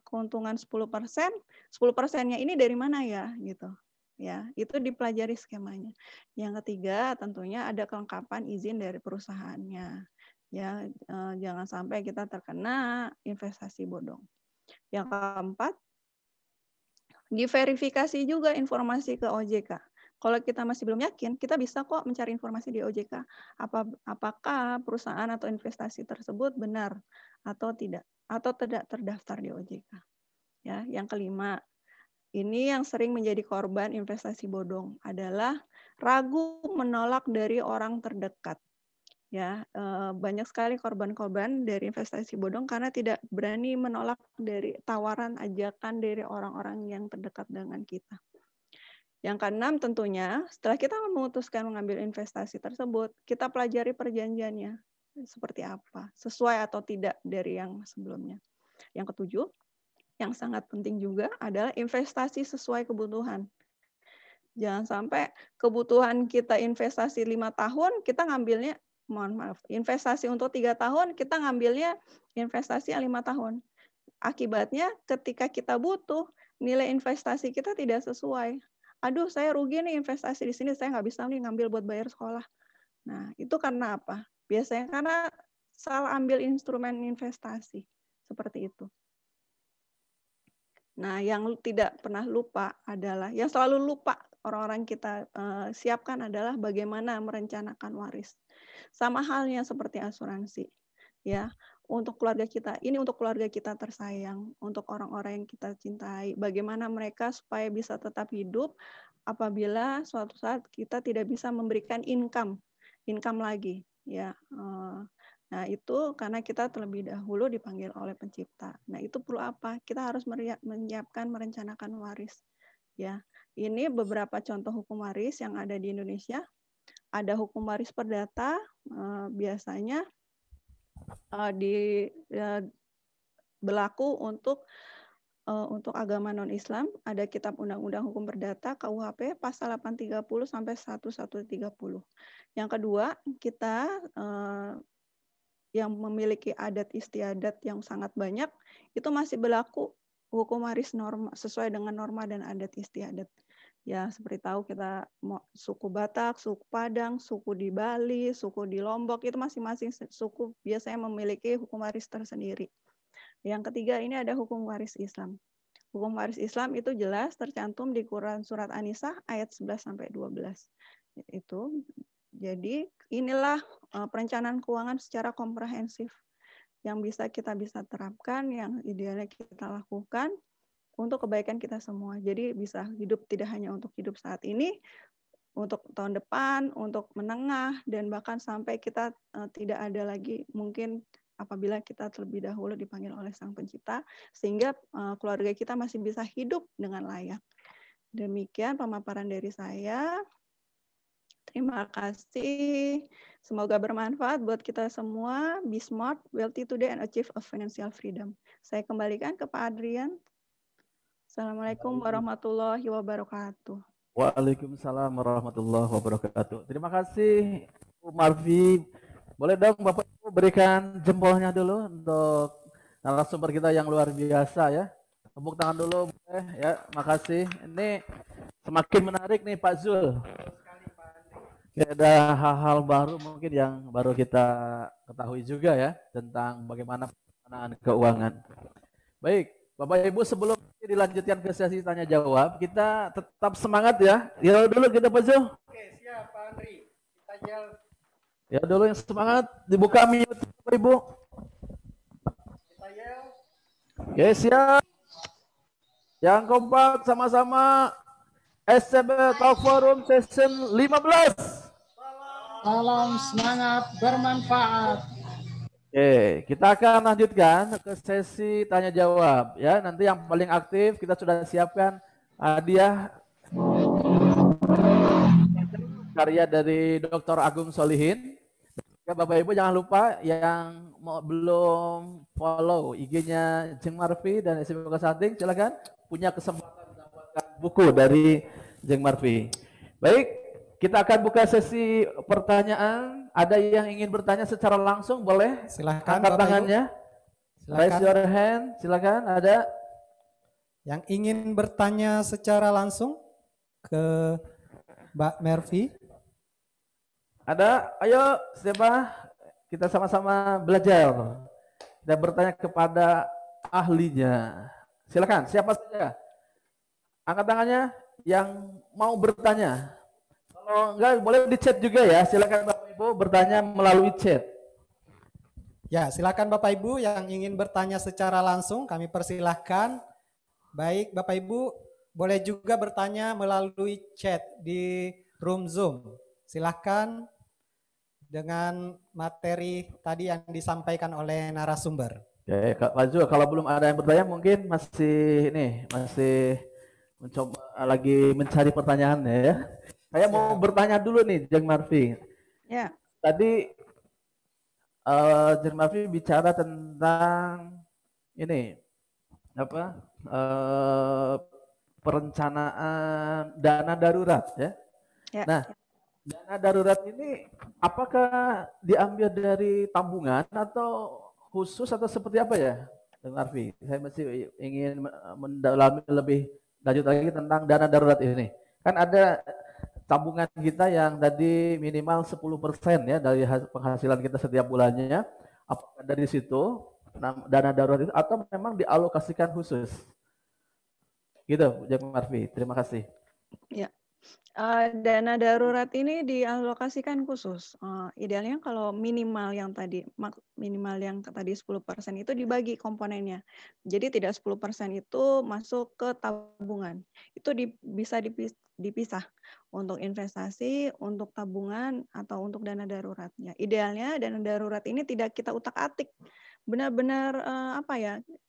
keuntungan 10%, 10%-nya ini dari mana ya? Gitu. Ya, itu dipelajari skemanya. Yang ketiga, tentunya ada kelengkapan izin dari perusahaannya. Ya, jangan sampai kita terkena investasi bodong. Yang keempat, diverifikasi juga informasi ke OJK. Kalau kita masih belum yakin, kita bisa kok mencari informasi di OJK. Apakah perusahaan atau investasi tersebut benar atau tidak terdaftar di OJK. Ya, yang kelima, ini yang sering menjadi korban investasi bodong adalah ragu menolak dari orang terdekat. Ya, banyak sekali korban-korban dari investasi bodong karena tidak berani menolak dari tawaran ajakan dari orang-orang yang terdekat dengan kita. Yang keenam tentunya, setelah kita memutuskan mengambil investasi tersebut, kita pelajari perjanjiannya seperti apa, sesuai atau tidak dari yang sebelumnya. Yang ketujuh, yang sangat penting juga adalah investasi sesuai kebutuhan. Jangan sampai kebutuhan kita investasi 5 tahun, kita ngambilnya, mohon maaf, investasi untuk 3 tahun, kita ngambilnya investasi 5 tahun. Akibatnya ketika kita butuh, nilai investasi kita tidak sesuai. Aduh, saya rugi nih investasi di sini, saya nggak bisa nih ngambil buat bayar sekolah. Nah, itu karena apa? Biasanya karena salah ambil instrumen investasi. Seperti itu. Nah, yang tidak pernah lupa adalah, yang selalu lupa orang-orang kita siapkan adalah bagaimana merencanakan waris. Sama halnya seperti asuransi. Ya, untuk keluarga kita, ini untuk keluarga kita tersayang, untuk orang-orang yang kita cintai, bagaimana mereka supaya bisa tetap hidup apabila suatu saat kita tidak bisa memberikan income lagi, ya. Nah, itu karena kita terlebih dahulu dipanggil oleh pencipta. Nah, itu perlu apa? Kita harus menyiapkan, merencanakan waris. Ya, ini beberapa contoh hukum waris yang ada di Indonesia. Ada hukum waris perdata, biasanya berlaku untuk agama non-Islam. Ada Kitab Undang-Undang Hukum Perdata KUHP pasal 830 sampai 1130. Yang kedua, kita yang memiliki adat istiadat yang sangat banyak, itu masih berlaku hukum waris norma sesuai dengan norma dan adat istiadat. Ya, seperti tahu kita suku Batak, suku Padang, suku di Bali, suku di Lombok, itu masing-masing suku biasanya memiliki hukum waris tersendiri. Yang ketiga, ini ada hukum waris Islam. Hukum waris Islam itu jelas tercantum di Quran Surat An-Nisa ayat 11 sampai 12. Itu. Jadi inilah perencanaan keuangan secara komprehensif yang kita bisa terapkan, yang idealnya kita lakukan untuk kebaikan kita semua. Jadi bisa hidup tidak hanya untuk hidup saat ini, untuk tahun depan, untuk menengah, dan bahkan sampai kita tidak ada lagi mungkin apabila kita terlebih dahulu dipanggil oleh Sang Pencipta, sehingga keluarga kita masih bisa hidup dengan layak. Demikian pemaparan dari saya. Terima kasih. Semoga bermanfaat buat kita semua. Be smart, wealthy today, and achieve a financial freedom. Saya kembalikan ke Pak Adrian. Assalamualaikum warahmatullahi wabarakatuh. Waalaikumsalam warahmatullahi wabarakatuh. Terima kasih Bu Marvi. Boleh dong Bapak Ibu berikan jempolnya dulu untuk narasumber kita yang luar biasa ya. Tepuk tangan dulu boleh ya. Makasih. Ini semakin menarik nih Pak Zul. Ada hal-hal baru mungkin yang baru kita ketahui juga ya tentang bagaimana pelaksanaan keuangan. Baik, Bapak Ibu sebelum dilanjutkan ke sesi tanya jawab, kita tetap semangat ya. Ya dulu kita Pak Zul. Oke, siap Pak Andri. Kita yel. Ya dulu yang semangat, dibuka mute Bapak Ibu. Kita yel. Oke, siap. Yang kompak sama-sama SCB Talk Forum Session 15. Salam semangat bermanfaat. Oke, kita akan lanjutkan ke sesi tanya jawab ya. Nanti yang paling aktif kita sudah siapkan hadiah karya dari Dr. Agung Solihin. Ya, Bapak Ibu jangan lupa yang belum follow IG-nya Jeng Marvi dan SMK Konsulting, silakan punya kesempatan mendapatkan buku dari Jeng Marvi. Baik. Kita akan buka sesi pertanyaan. Ada yang ingin bertanya secara langsung boleh? Silahkan angkat tangannya. Raise your hand. Silakan. Ada yang ingin bertanya secara langsung ke Mbak Mervi? Ada? Ayo, siapa? Kita sama-sama belajar dan bertanya kepada ahlinya. Silakan. Siapa saja? angkat tangannya yang mau bertanya. Kalau enggak boleh di chat juga ya. Silakan Bapak Ibu bertanya melalui chat. Ya, silakan Bapak Ibu yang ingin bertanya secara langsung, kami persilahkan. Baik, Bapak Ibu boleh juga bertanya melalui chat di room Zoom. Silakan dengan materi tadi yang disampaikan oleh narasumber. Oke, Kak Fazul, kalau belum ada yang bertanya mungkin masih mencoba lagi mencari pertanyaan ya. Saya mau bertanya dulu nih, Jeng Marfi. Ya. Tadi Jeng Marfi bicara tentang ini apa perencanaan dana darurat ya. Ya. Nah, dana darurat ini apakah diambil dari tabungan atau khusus atau seperti apa ya, Bang Arfi? Saya masih ingin mendalami lebih lanjut lagi tentang dana darurat ini. Kan ada tabungan kita yang tadi minimal 10% ya dari penghasilan kita setiap bulannya. Apakah dari situ dana darurat itu atau memang dialokasikan khusus? Gitu, Jeng Marfi. Terima kasih. Ya. Dana darurat ini dialokasikan khusus. Idealnya kalau minimal yang tadi 10% itu dibagi komponennya. Jadi tidak 10% itu masuk ke tabungan. Itu bisa dipisah untuk investasi, untuk tabungan atau untuk dana daruratnya. Idealnya dana darurat ini tidak kita utak-atik. Benar-benar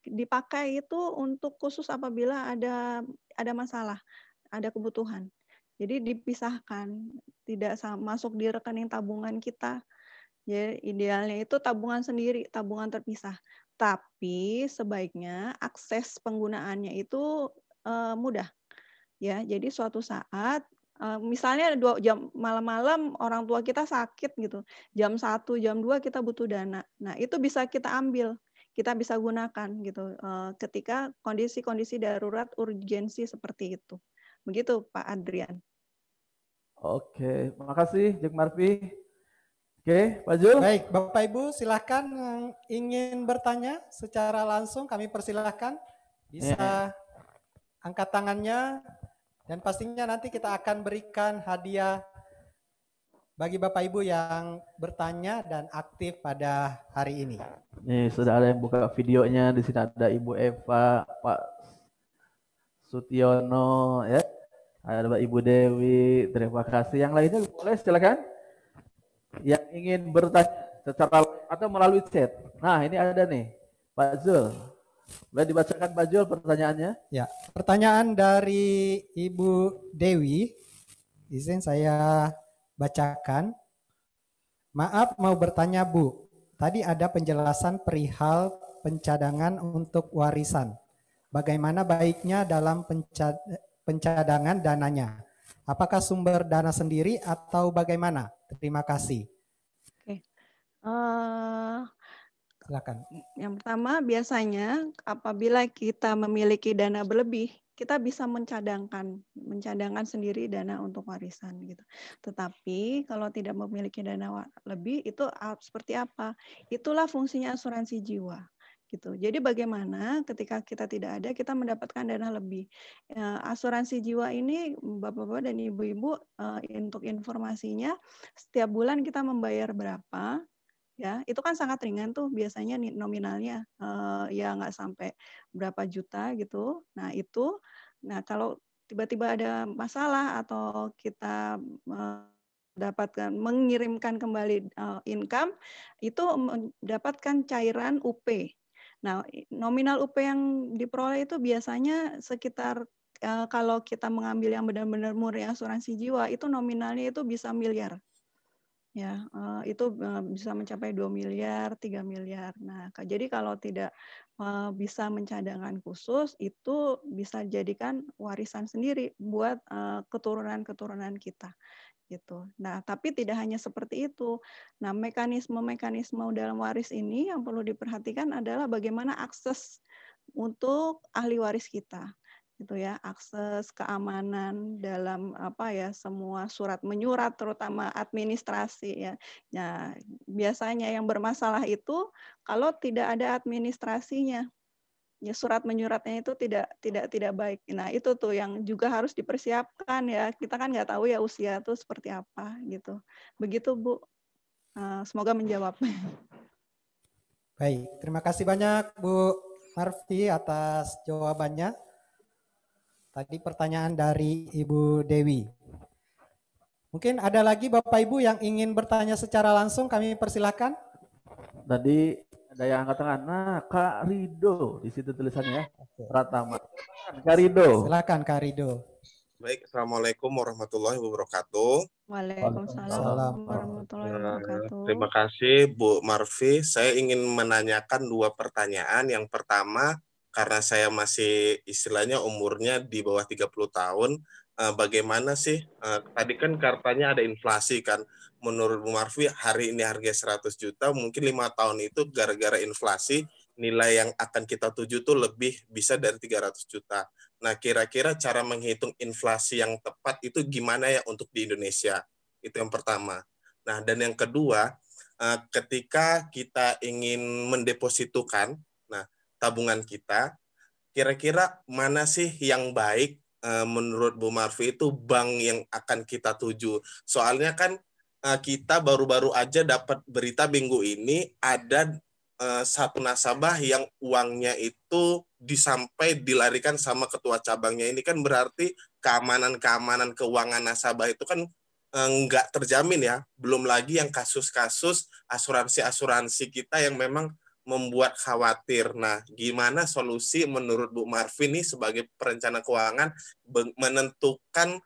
dipakai itu untuk khusus apabila ada masalah, ada kebutuhan. Jadi dipisahkan, tidak masuk di rekening tabungan kita. Jadi idealnya itu tabungan sendiri, tabungan terpisah. Tapi sebaiknya akses penggunaannya itu mudah. Ya, jadi suatu saat misalnya 2 jam malam-malam orang tua kita sakit gitu. Jam 1, jam 2 kita butuh dana. Nah, itu bisa kita ambil, kita bisa gunakan gitu ketika kondisi-kondisi darurat urgensi seperti itu. Begitu Pak Adrian. Oke, makasih Jeng Marfi. Oke, Pak Jul. Baik, Bapak Ibu silakan yang ingin bertanya secara langsung kami persilahkan. Bisa angkat tangannya dan pastinya nanti kita akan berikan hadiah bagi Bapak Ibu yang bertanya dan aktif pada hari ini. Nih, sudah ada yang buka videonya. Di sini ada Ibu Eva, Pak Sutiono, ya. Ada Mbak Ibu Dewi. Terima kasih. Yang lainnya boleh silakan. Yang ingin bertanya secara atau melalui chat. Nah, ini ada nih, Pak Zul. Boleh dibacakan Pak Zul pertanyaannya? Ya, pertanyaan dari Ibu Dewi. Izin saya bacakan. Maaf mau bertanya Bu. Tadi ada penjelasan perihal pencadangan untuk warisan. Bagaimana baiknya dalam pencadangan dananya? Apakah sumber dana sendiri atau bagaimana? Terima kasih. Oke. Silakan. Yang pertama biasanya apabila kita memiliki dana berlebih, kita bisa mencadangkan sendiri dana untuk warisan gitu. Tetapi kalau tidak memiliki dana lebih itu seperti apa? Itulah fungsinya asuransi jiwa. Gitu. Jadi bagaimana ketika kita tidak ada kita mendapatkan dana lebih. Asuransi jiwa ini Bapak-bapak dan Ibu-ibu untuk informasinya setiap bulan kita membayar berapa, ya itu kan sangat ringan tuh biasanya nominalnya ya nggak sampai berapa juta gitu. Nah kalau tiba-tiba ada masalah atau kita mengirimkan kembali income itu mendapatkan cairan UP. Nah, nominal UP yang diperoleh itu biasanya sekitar kalau kita mengambil yang benar-benar murni asuransi jiwa itu nominalnya itu bisa miliar. Ya, itu bisa mencapai 2 miliar, 3 miliar. Nah, jadi kalau tidak bisa mencadangkan khusus itu bisa jadikan warisan sendiri buat keturunan-keturunan kita. Gitu. Nah, tapi tidak hanya seperti itu. Nah, mekanisme-mekanisme dalam waris ini yang perlu diperhatikan adalah bagaimana akses untuk ahli waris kita. Gitu ya, akses keamanan dalam semua surat menyurat terutama administrasi ya. Nah, biasanya yang bermasalah itu kalau tidak ada administrasinya. ya surat menyuratnya itu tidak baik. Nah, itu tuh yang juga harus dipersiapkan ya. Kita kan nggak tahu ya usia tuh seperti apa gitu. Begitu Bu. Semoga menjawab. Baik, terima kasih banyak Bu Marfi atas jawabannya. Tadi pertanyaan dari Ibu Dewi. Mungkin ada lagi Bapak Ibu yang ingin bertanya secara langsung, kami persilahkan. Tadi ada yang angkat tangan. Nah, Kak Rido di situ tulisannya ya. Pratama. Kak Rido. Silakan Kak Rido. Baik, Assalamualaikum warahmatullahi wabarakatuh. Waalaikumsalam warahmatullahi wabarakatuh. Terima kasih Bu Marfi. Saya ingin menanyakan 2 pertanyaan. Yang pertama, karena saya masih istilahnya umurnya di bawah 30 tahun, bagaimana sih, tadi kan katanya ada inflasi kan, menurut Bu Marfi hari ini harga 100 juta, mungkin 5 tahun itu gara-gara inflasi, nilai yang akan kita tuju tuh lebih bisa dari 300 juta. Nah, kira-kira cara menghitung inflasi yang tepat itu gimana ya untuk di Indonesia? Itu yang pertama. Nah, dan yang kedua, ketika kita ingin mendepositokan tabungan kita, kira-kira mana sih yang baik menurut Bu Marfi itu bank yang akan kita tuju? Soalnya kan kita baru-baru aja dapat berita minggu ini ada satu nasabah yang uangnya itu disampai dilarikan sama ketua cabangnya. Ini kan berarti keamanan keuangan nasabah itu kan nggak terjamin ya. Belum lagi yang kasus-kasus asuransi kita yang memang membuat khawatir. Nah, gimana solusi menurut Bu Marfi nih sebagai perencana keuangan menentukan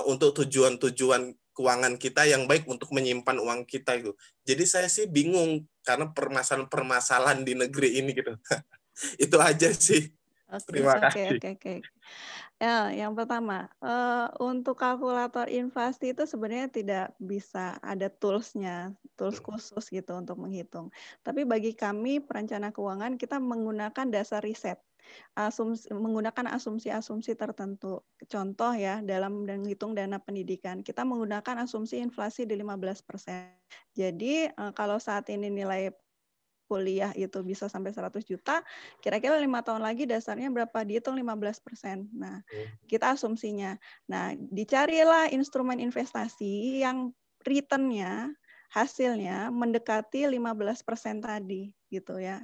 untuk tujuan-tujuan keuangan kita yang baik untuk menyimpan uang kita itu. Jadi saya sih bingung karena permasalahan di negeri ini gitu. Itu aja sih. Terima kasih. Oke. Ya, yang pertama, untuk kalkulator inflasi itu sebenarnya tidak bisa ada tools khusus gitu untuk menghitung. Tapi bagi kami perencana keuangan kita menggunakan dasar riset. Menggunakan asumsi-asumsi tertentu. Contoh ya, dalam menghitung dana pendidikan, kita menggunakan asumsi inflasi di 15%. Jadi kalau saat ini nilai kuliah itu bisa sampai 100 juta, kira-kira 5 tahun lagi dasarnya berapa? Dihitung 15%. Nah, kita asumsinya. Nah, dicarilah instrumen investasi yang return-nya, hasilnya mendekati 15% tadi, gitu ya.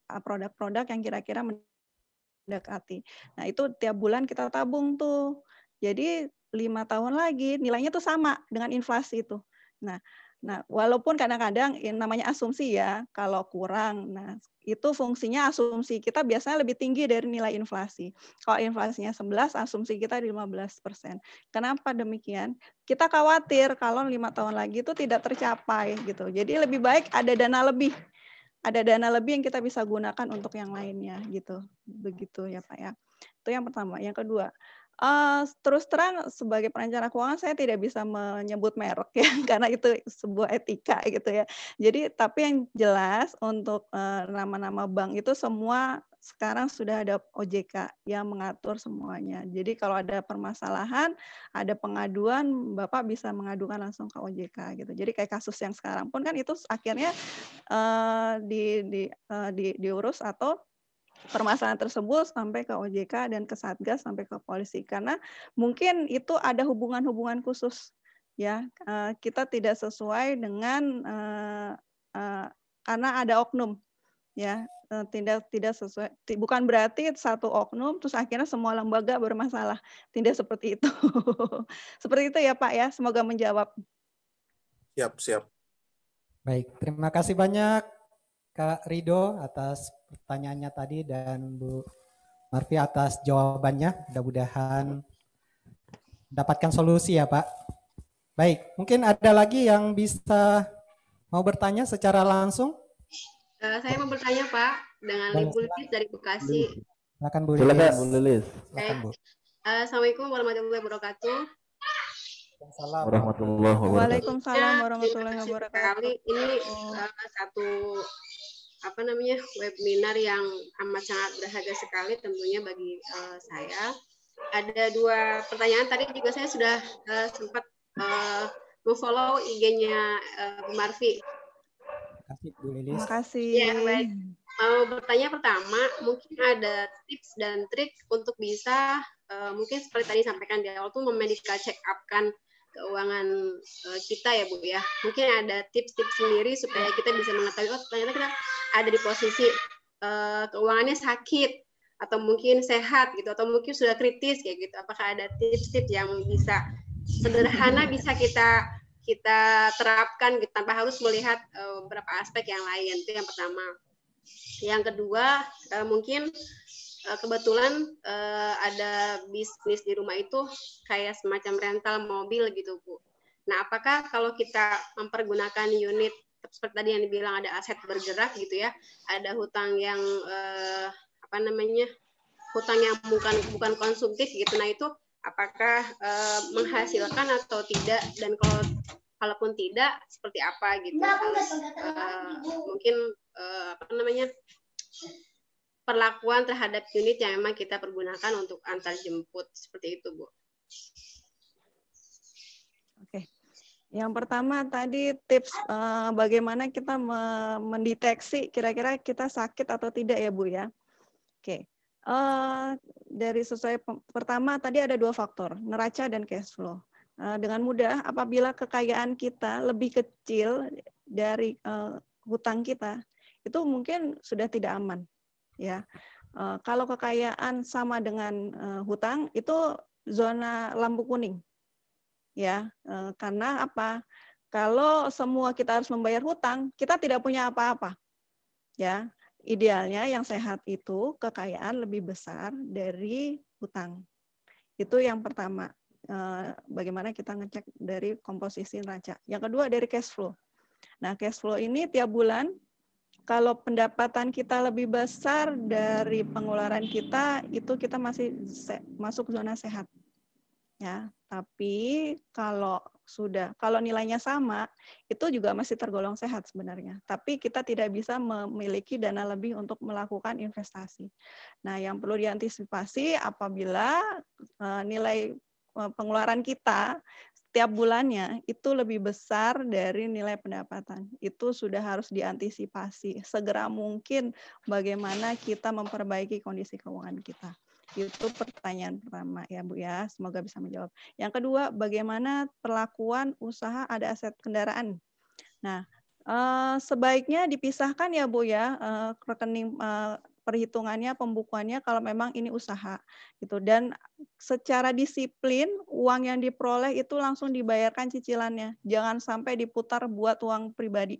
Produk-produk yang kira-kira mendekati. Nah, itu tiap bulan kita tabung tuh. Jadi 5 tahun lagi nilainya tuh sama dengan inflasi itu. Nah, walaupun kadang-kadang namanya asumsi ya, kalau kurang, nah itu fungsinya asumsi kita biasanya lebih tinggi dari nilai inflasi. Kalau inflasinya 11, asumsi kita di 15%. Kenapa demikian? Kita khawatir kalau 5 tahun lagi itu tidak tercapai gitu. Jadi lebih baik ada dana lebih. Ada dana lebih yang kita bisa gunakan untuk yang lainnya gitu. Begitu ya Pak ya. Itu yang pertama. Yang kedua, terus terang sebagai perencana keuangan saya tidak bisa menyebut merek ya karena itu sebuah etika gitu ya. Jadi tapi yang jelas untuk nama-nama bank itu semua sekarang sudah ada OJK yang mengatur semuanya. Jadi kalau ada permasalahan, ada pengaduan, Bapak bisa mengadukan langsung ke OJK gitu. Jadi kayak kasus yang sekarang pun kan itu akhirnya diurus atau permasalahan tersebut sampai ke OJK dan ke Satgas sampai ke polisi karena mungkin itu ada hubungan-hubungan khusus ya, kita tidak sesuai dengan karena ada oknum ya, tidak sesuai, bukan berarti satu oknum terus akhirnya semua lembaga bermasalah, tidak seperti itu. Seperti itu ya Pak ya, semoga menjawab. Siap. Baik, terima kasih banyak Kak Rido atas pertanyaannya tadi dan Bu Marfi atas jawabannya. Mudah-mudahan mendapatkan solusi ya Pak. Baik, mungkin ada lagi yang bisa mau bertanya secara langsung? Saya mau bertanya Pak, dengan Ibu Lilis dari Bekasi. Silakan Bu Lilis. Silakan Bu Lilis. Silakan Bu. Assalamualaikum warahmatullahi wabarakatuh. Waalaikumsalam warahmatullahi wabarakatuh. Ini satu webinar yang amat sangat berharga sekali tentunya bagi saya. Ada 2 pertanyaan, tadi juga saya sudah sempat follow IG-nya Bu Marfi. Terima kasih Bu Lilis. Terima kasih. Ya, baik. mau bertanya pertama, mungkin ada tips dan trik untuk bisa mungkin seperti tadi sampaikan di awal tuh memedical check up kan keuangan kita ya Bu ya. Mungkin ada tips-tips sendiri supaya kita bisa mengetahui oh ternyata kita ada di posisi keuangannya sakit atau mungkin sehat gitu atau mungkin sudah kritis kayak gitu. Apakah ada tips-tips yang bisa sederhana bisa kita terapkan gitu, tanpa harus melihat beberapa aspek yang lain. Itu yang pertama. Yang kedua mungkin kebetulan ada bisnis di rumah itu kayak semacam rental mobil gitu Bu. Nah apakah kalau kita mempergunakan unit seperti tadi yang dibilang ada aset bergerak gitu ya, ada hutang yang hutang yang bukan konsumtif gitu. Nah itu apakah menghasilkan atau tidak, dan kalaupun tidak seperti apa gitu. Mungkin perlakuan terhadap unit yang memang kita pergunakan untuk antar jemput seperti itu Bu. Oke. Yang pertama tadi tips bagaimana kita mendeteksi kira-kira kita sakit atau tidak ya Bu ya. Oke. Dari sesuai pertama tadi ada 2 faktor, neraca dan cash flow. Dengan mudah apabila kekayaan kita lebih kecil dari hutang kita, itu mungkin sudah tidak aman. Ya, kalau kekayaan sama dengan hutang itu zona lampu kuning, ya, karena apa? Kalau semua kita harus membayar hutang, kita tidak punya apa-apa, ya. Idealnya yang sehat itu kekayaan lebih besar dari hutang. Itu yang pertama. Bagaimana kita ngecek dari komposisi neraca. Yang kedua dari cash flow. Nah, cash flow ini tiap bulan. Kalau pendapatan kita lebih besar dari pengeluaran kita, itu kita masih masuk zona sehat. Ya, tapi kalau nilainya sama, itu juga masih tergolong sehat sebenarnya. Tapi kita tidak bisa memiliki dana lebih untuk melakukan investasi. Nah, yang perlu diantisipasi apabila nilai pengeluaran kita setiap bulannya itu lebih besar dari nilai pendapatan. Itu sudah harus diantisipasi. Segera mungkin bagaimana kita memperbaiki kondisi keuangan kita. Itu pertanyaan pertama ya Bu ya. Semoga bisa menjawab. Yang kedua, bagaimana perlakuan usaha ada aset kendaraan. Nah, sebaiknya dipisahkan ya Bu ya, rekening perhitungannya, pembukuannya kalau memang ini usaha gitu, dan secara disiplin uang yang diperoleh itu langsung dibayarkan cicilannya, jangan sampai diputar buat uang pribadi.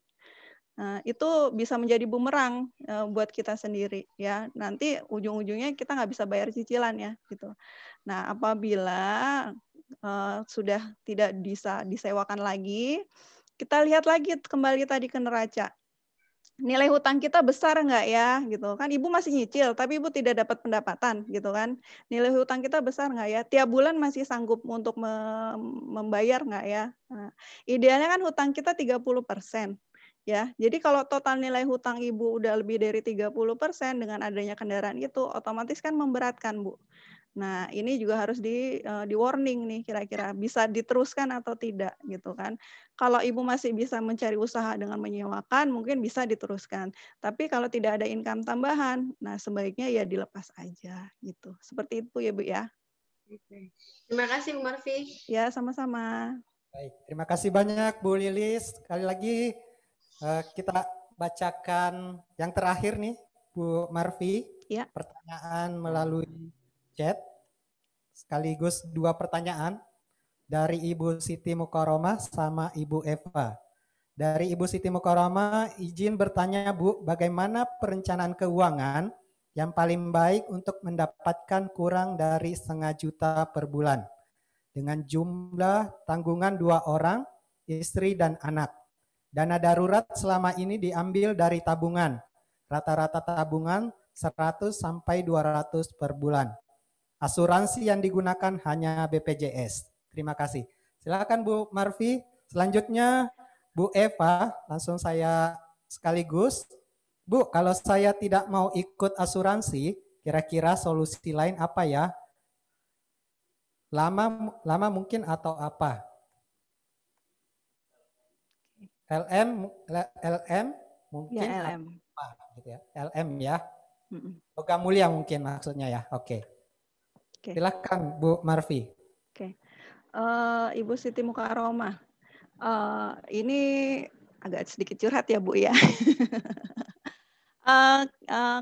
Itu bisa menjadi bumerang buat kita sendiri ya, nanti ujung-ujungnya kita nggak bisa bayar cicilan ya gitu. Nah apabila sudah tidak bisa disewakan lagi, kita lihat lagi kembali tadi ke neraca. Nilai hutang kita besar nggak ya gitu kan, ibu masih nyicil tapi ibu tidak dapat pendapatan gitu kan, nilai hutang kita besar nggak ya, tiap bulan masih sanggup untuk membayar nggak ya. Nah, idealnya kan hutang kita 30% ya, jadi kalau total nilai hutang ibu udah lebih dari 30% dengan adanya kendaraan itu otomatis kan memberatkan Bu. Nah, ini juga harus di warning nih kira-kira bisa diteruskan atau tidak gitu kan. Kalau ibu masih bisa mencari usaha dengan menyewakan mungkin bisa diteruskan. Tapi kalau tidak ada income tambahan, nah sebaiknya ya dilepas aja gitu. Seperti itu ya Bu ya. Oke. Terima kasih Bu Marfi. Ya, sama-sama. Baik, terima kasih banyak Bu Lilis. Sekali lagi kita bacakan yang terakhir nih Bu Marfi. Ya. Pertanyaan melalui chat, sekaligus 2 pertanyaan dari Ibu Siti Mukaromah sama Ibu Eva. Dari Ibu Siti Mukaromah, izin bertanya Bu, bagaimana perencanaan keuangan yang paling baik untuk mendapatkan kurang dari 0,5 juta per bulan dengan jumlah tanggungan 2 orang, istri dan anak. Dana darurat selama ini diambil dari tabungan. Rata-rata tabungan 100 sampai 200 per bulan. Asuransi yang digunakan hanya BPJS. Terima kasih. Silakan Bu Marfi. Selanjutnya Bu Eva, langsung saya sekaligus. Bu, kalau saya tidak mau ikut asuransi, kira-kira solusi lain apa ya? Lama mungkin atau apa? LM mungkin ya, LM. Apa, gitu ya. LM ya. Mm-mm. Logam mulia mungkin maksudnya ya. Oke. Oke. Silakan Bu Marfi. Oke. Ibu Siti Mukaromah. Ini agak sedikit curhat ya Bu ya.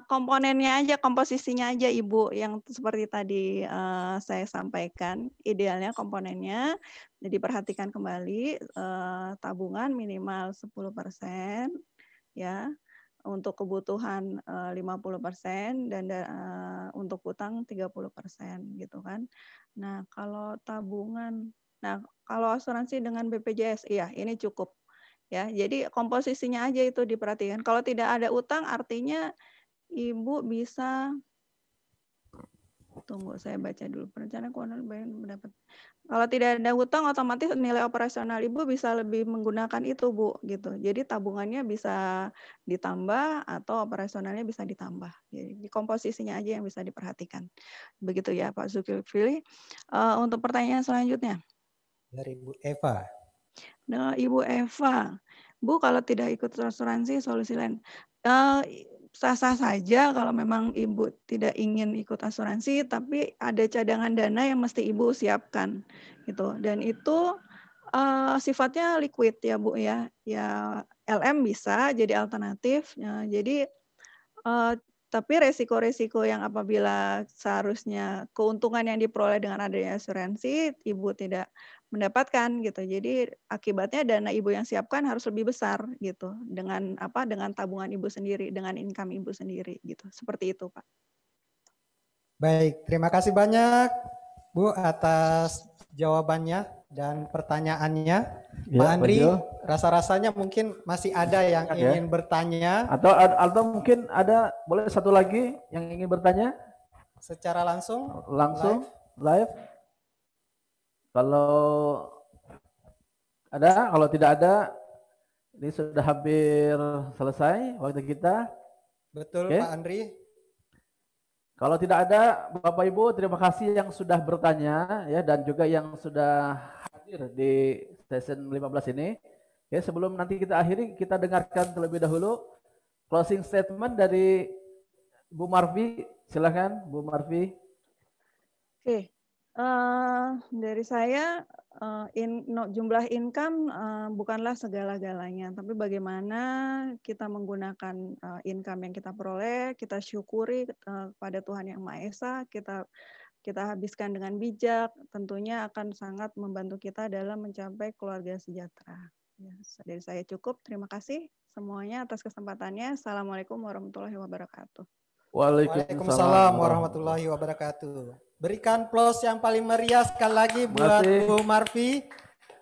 Komponennya aja, komposisinya aja Ibu yang seperti tadi saya sampaikan. Idealnya komponennya diperhatikan kembali, tabungan minimal 10% ya, untuk kebutuhan 50% dan untuk utang 30% gitu kan. Nah, kalau tabungan, kalau asuransi dengan BPJS, iya ini cukup. Ya, jadi komposisinya aja itu diperhatikan. Kalau tidak ada utang, artinya Ibu bisa, tunggu saya baca dulu perencanaan keuangan mendapat. Kalau tidak ada utang, otomatis nilai operasional Ibu bisa lebih menggunakan itu Bu, gitu. Jadi tabungannya bisa ditambah atau operasionalnya bisa ditambah. Jadi komposisinya aja yang bisa diperhatikan. Begitu ya Pak Zulkifli. Untuk pertanyaan selanjutnya. Dari Bu Eva. Nah, Ibu Eva, Bu kalau tidak ikut asuransi solusi lain. Sah-sah saja kalau memang Ibu tidak ingin ikut asuransi, tapi ada cadangan dana yang mesti Ibu siapkan gitu. Dan itu sifatnya liquid ya Bu ya. Ya LM bisa jadi alternatif. Ya, jadi tapi resiko-resiko yang apabila seharusnya keuntungan yang diperoleh dengan adanya asuransi, Ibu tidak mendapatkan gitu. Jadi akibatnya dana Ibu yang siapkan harus lebih besar gitu. Dengan dengan tabungan Ibu sendiri, dengan income Ibu sendiri gitu. Seperti itu, Pak. Baik, terima kasih banyak Bu atas jawabannya dan pertanyaannya. Ya, Pak Andri, betul. rasa-rasanya mungkin masih ada yang ingin bertanya. Atau mungkin ada, boleh satu lagi yang ingin bertanya? Secara langsung? Live? Kalau ada, kalau tidak ada, ini sudah hampir selesai waktu kita. Betul, Oke. Pak Andri. Kalau tidak ada, Bapak Ibu, terima kasih yang sudah bertanya ya, dan juga yang sudah hadir di session 15 ini. Oke, sebelum nanti kita akhiri, kita dengarkan terlebih dahulu closing statement dari Bu Marfi. Silakan, Bu Marfi. Oke, dari saya jumlah income bukanlah segala-galanya, tapi bagaimana kita menggunakan income yang kita peroleh, kita syukuri kepada Tuhan Yang Maha Esa, kita habiskan dengan bijak, tentunya akan sangat membantu kita dalam mencapai keluarga sejahtera. Ya, dari saya cukup, terima kasih semuanya atas kesempatannya. Assalamualaikum warahmatullahi wabarakatuh. Waalaikumsalam warahmatullahi wabarakatuh. Berikan plus yang paling meriah sekali lagi buat Bu Marfi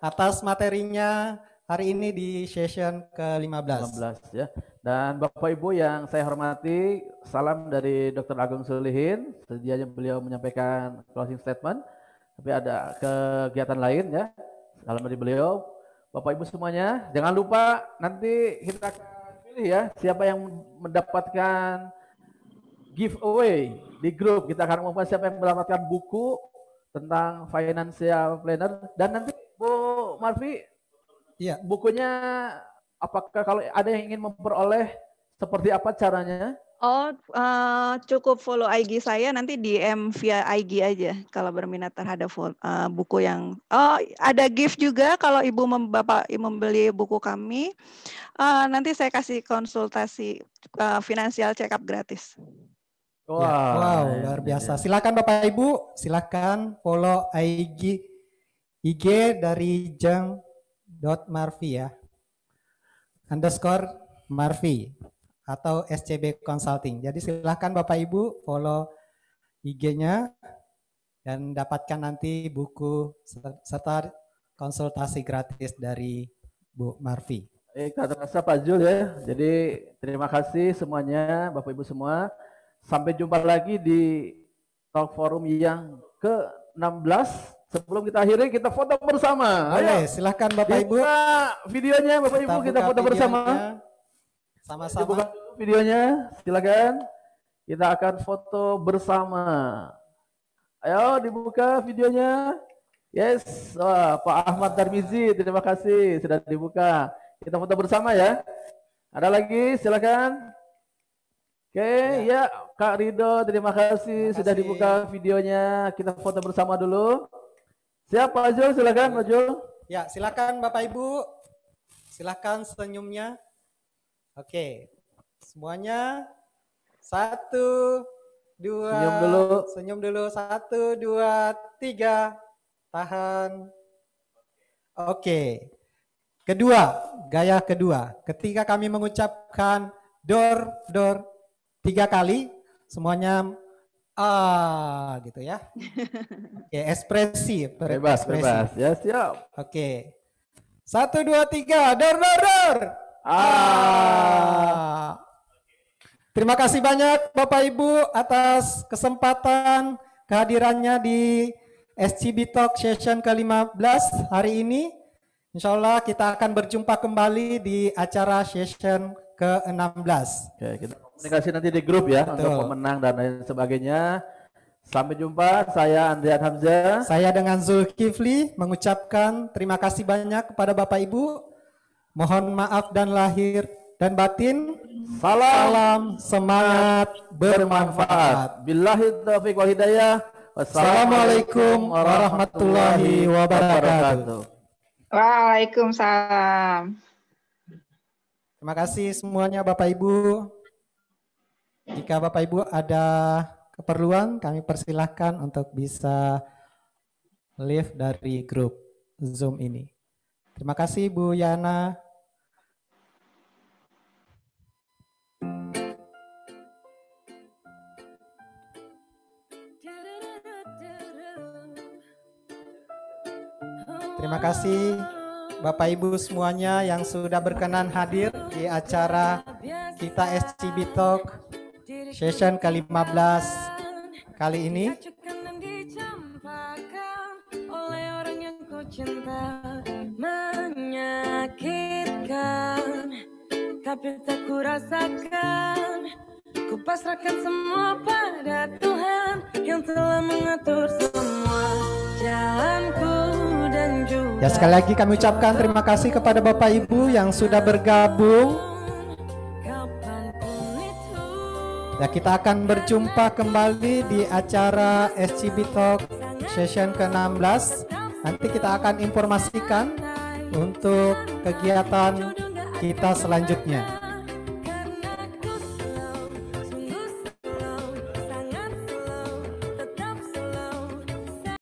atas materinya hari ini di session ke-15. Ya. Dan Bapak Ibu yang saya hormati, salam dari Dr. Agung Solihin. Sedianya beliau menyampaikan closing statement, tapi ada kegiatan lain ya. Salam dari beliau. Bapak Ibu semuanya, jangan lupa nanti kita akan pilih ya siapa yang mendapatkan giveaway di grup. Kita akan mengumumkan siapa yang mendapatkan buku tentang financial planner. Dan nanti Bu Marfi, iya, bukunya apakah kalau ada yang ingin memperoleh seperti apa caranya? Cukup follow IG saya, nanti DM via IG aja kalau berminat terhadap buku yang ada gift juga kalau Bapak membeli buku kami. Nanti saya kasih konsultasi financial check up gratis. Wow, luar biasa. Silakan Bapak Ibu, silakan follow IG dari jeng.marfi ya. _Marfi atau SCB Consulting. Jadi silakan Bapak Ibu follow IG-nya dan dapatkan nanti buku serta konsultasi gratis dari Bu Marfi. Kata rasa Pak Jul ya. Jadi terima kasih semuanya Bapak Ibu semua. Sampai jumpa lagi di Talk Forum yang ke-16. Sebelum kita akhiri, kita foto bersama. Boleh, silahkan Bapak Ibu. Videonya Bapak Ibu, kita foto bersama. Sama-sama. Buka videonya, silakan. Kita akan foto bersama. Ayo dibuka videonya. Yes, wah, Pak Ahmad Tarmizi, terima kasih sudah dibuka. Kita foto bersama ya. Ada lagi, silakan. Oke, ya Kak Rido, terima kasih sudah dibuka videonya. Kita foto bersama dulu. Siap Pak Jul, silakan Pak Jul. Ya, silakan Bapak Ibu. Silakan senyumnya. Oke, semuanya 1, 2. Senyum dulu. Senyum dulu. 1, 2, 3. Tahan. Oke. Kedua, gaya kedua. Ketika kami mengucapkan dor 3 kali, semuanya gitu ya. Oke, ekspresi, Bebas, bebas. Ya, siap. Oke. 1, 2, 3, dor. Terima kasih banyak Bapak Ibu atas kesempatan kehadirannya di SCB Talk session ke-15 hari ini. Insya Allah kita akan berjumpa kembali di acara session ke-16. Oke, kita komunikasi nanti di grup ya. Betul. Untuk pemenang dan lain sebagainya. Sampai jumpa, saya Andrian Hamzah. Saya dengan Zulkifli mengucapkan terima kasih banyak kepada Bapak Ibu. Mohon maaf dan lahir dan batin. Salam semangat bermanfaat. Billahi taufiq wal hidayah. Wassalamualaikum warahmatullahi wabarakatuh. Waalaikumsalam. Terima kasih semuanya Bapak Ibu. Jika Bapak Ibu ada keperluan, kami persilahkan untuk bisa leave dari grup Zoom ini. Terima kasih Bu Yana. Terima kasih Bapak Ibu semuanya yang sudah berkenan hadir di acara kita SCB Talk session ke-15 kali ini. Oleh orang yang kau cinta menyakitkan, tapi tak ku rasakan. Ku pasrahkan semua pada Tuhan yang telah mengatur semua jalanku dan juga. Ya, sekali lagi kami ucapkan terima kasih kepada Bapak Ibu yang sudah bergabung. Ya, kita akan berjumpa kembali di acara SCB Talk session ke-16. Nanti kita akan informasikan untuk kegiatan kita selanjutnya.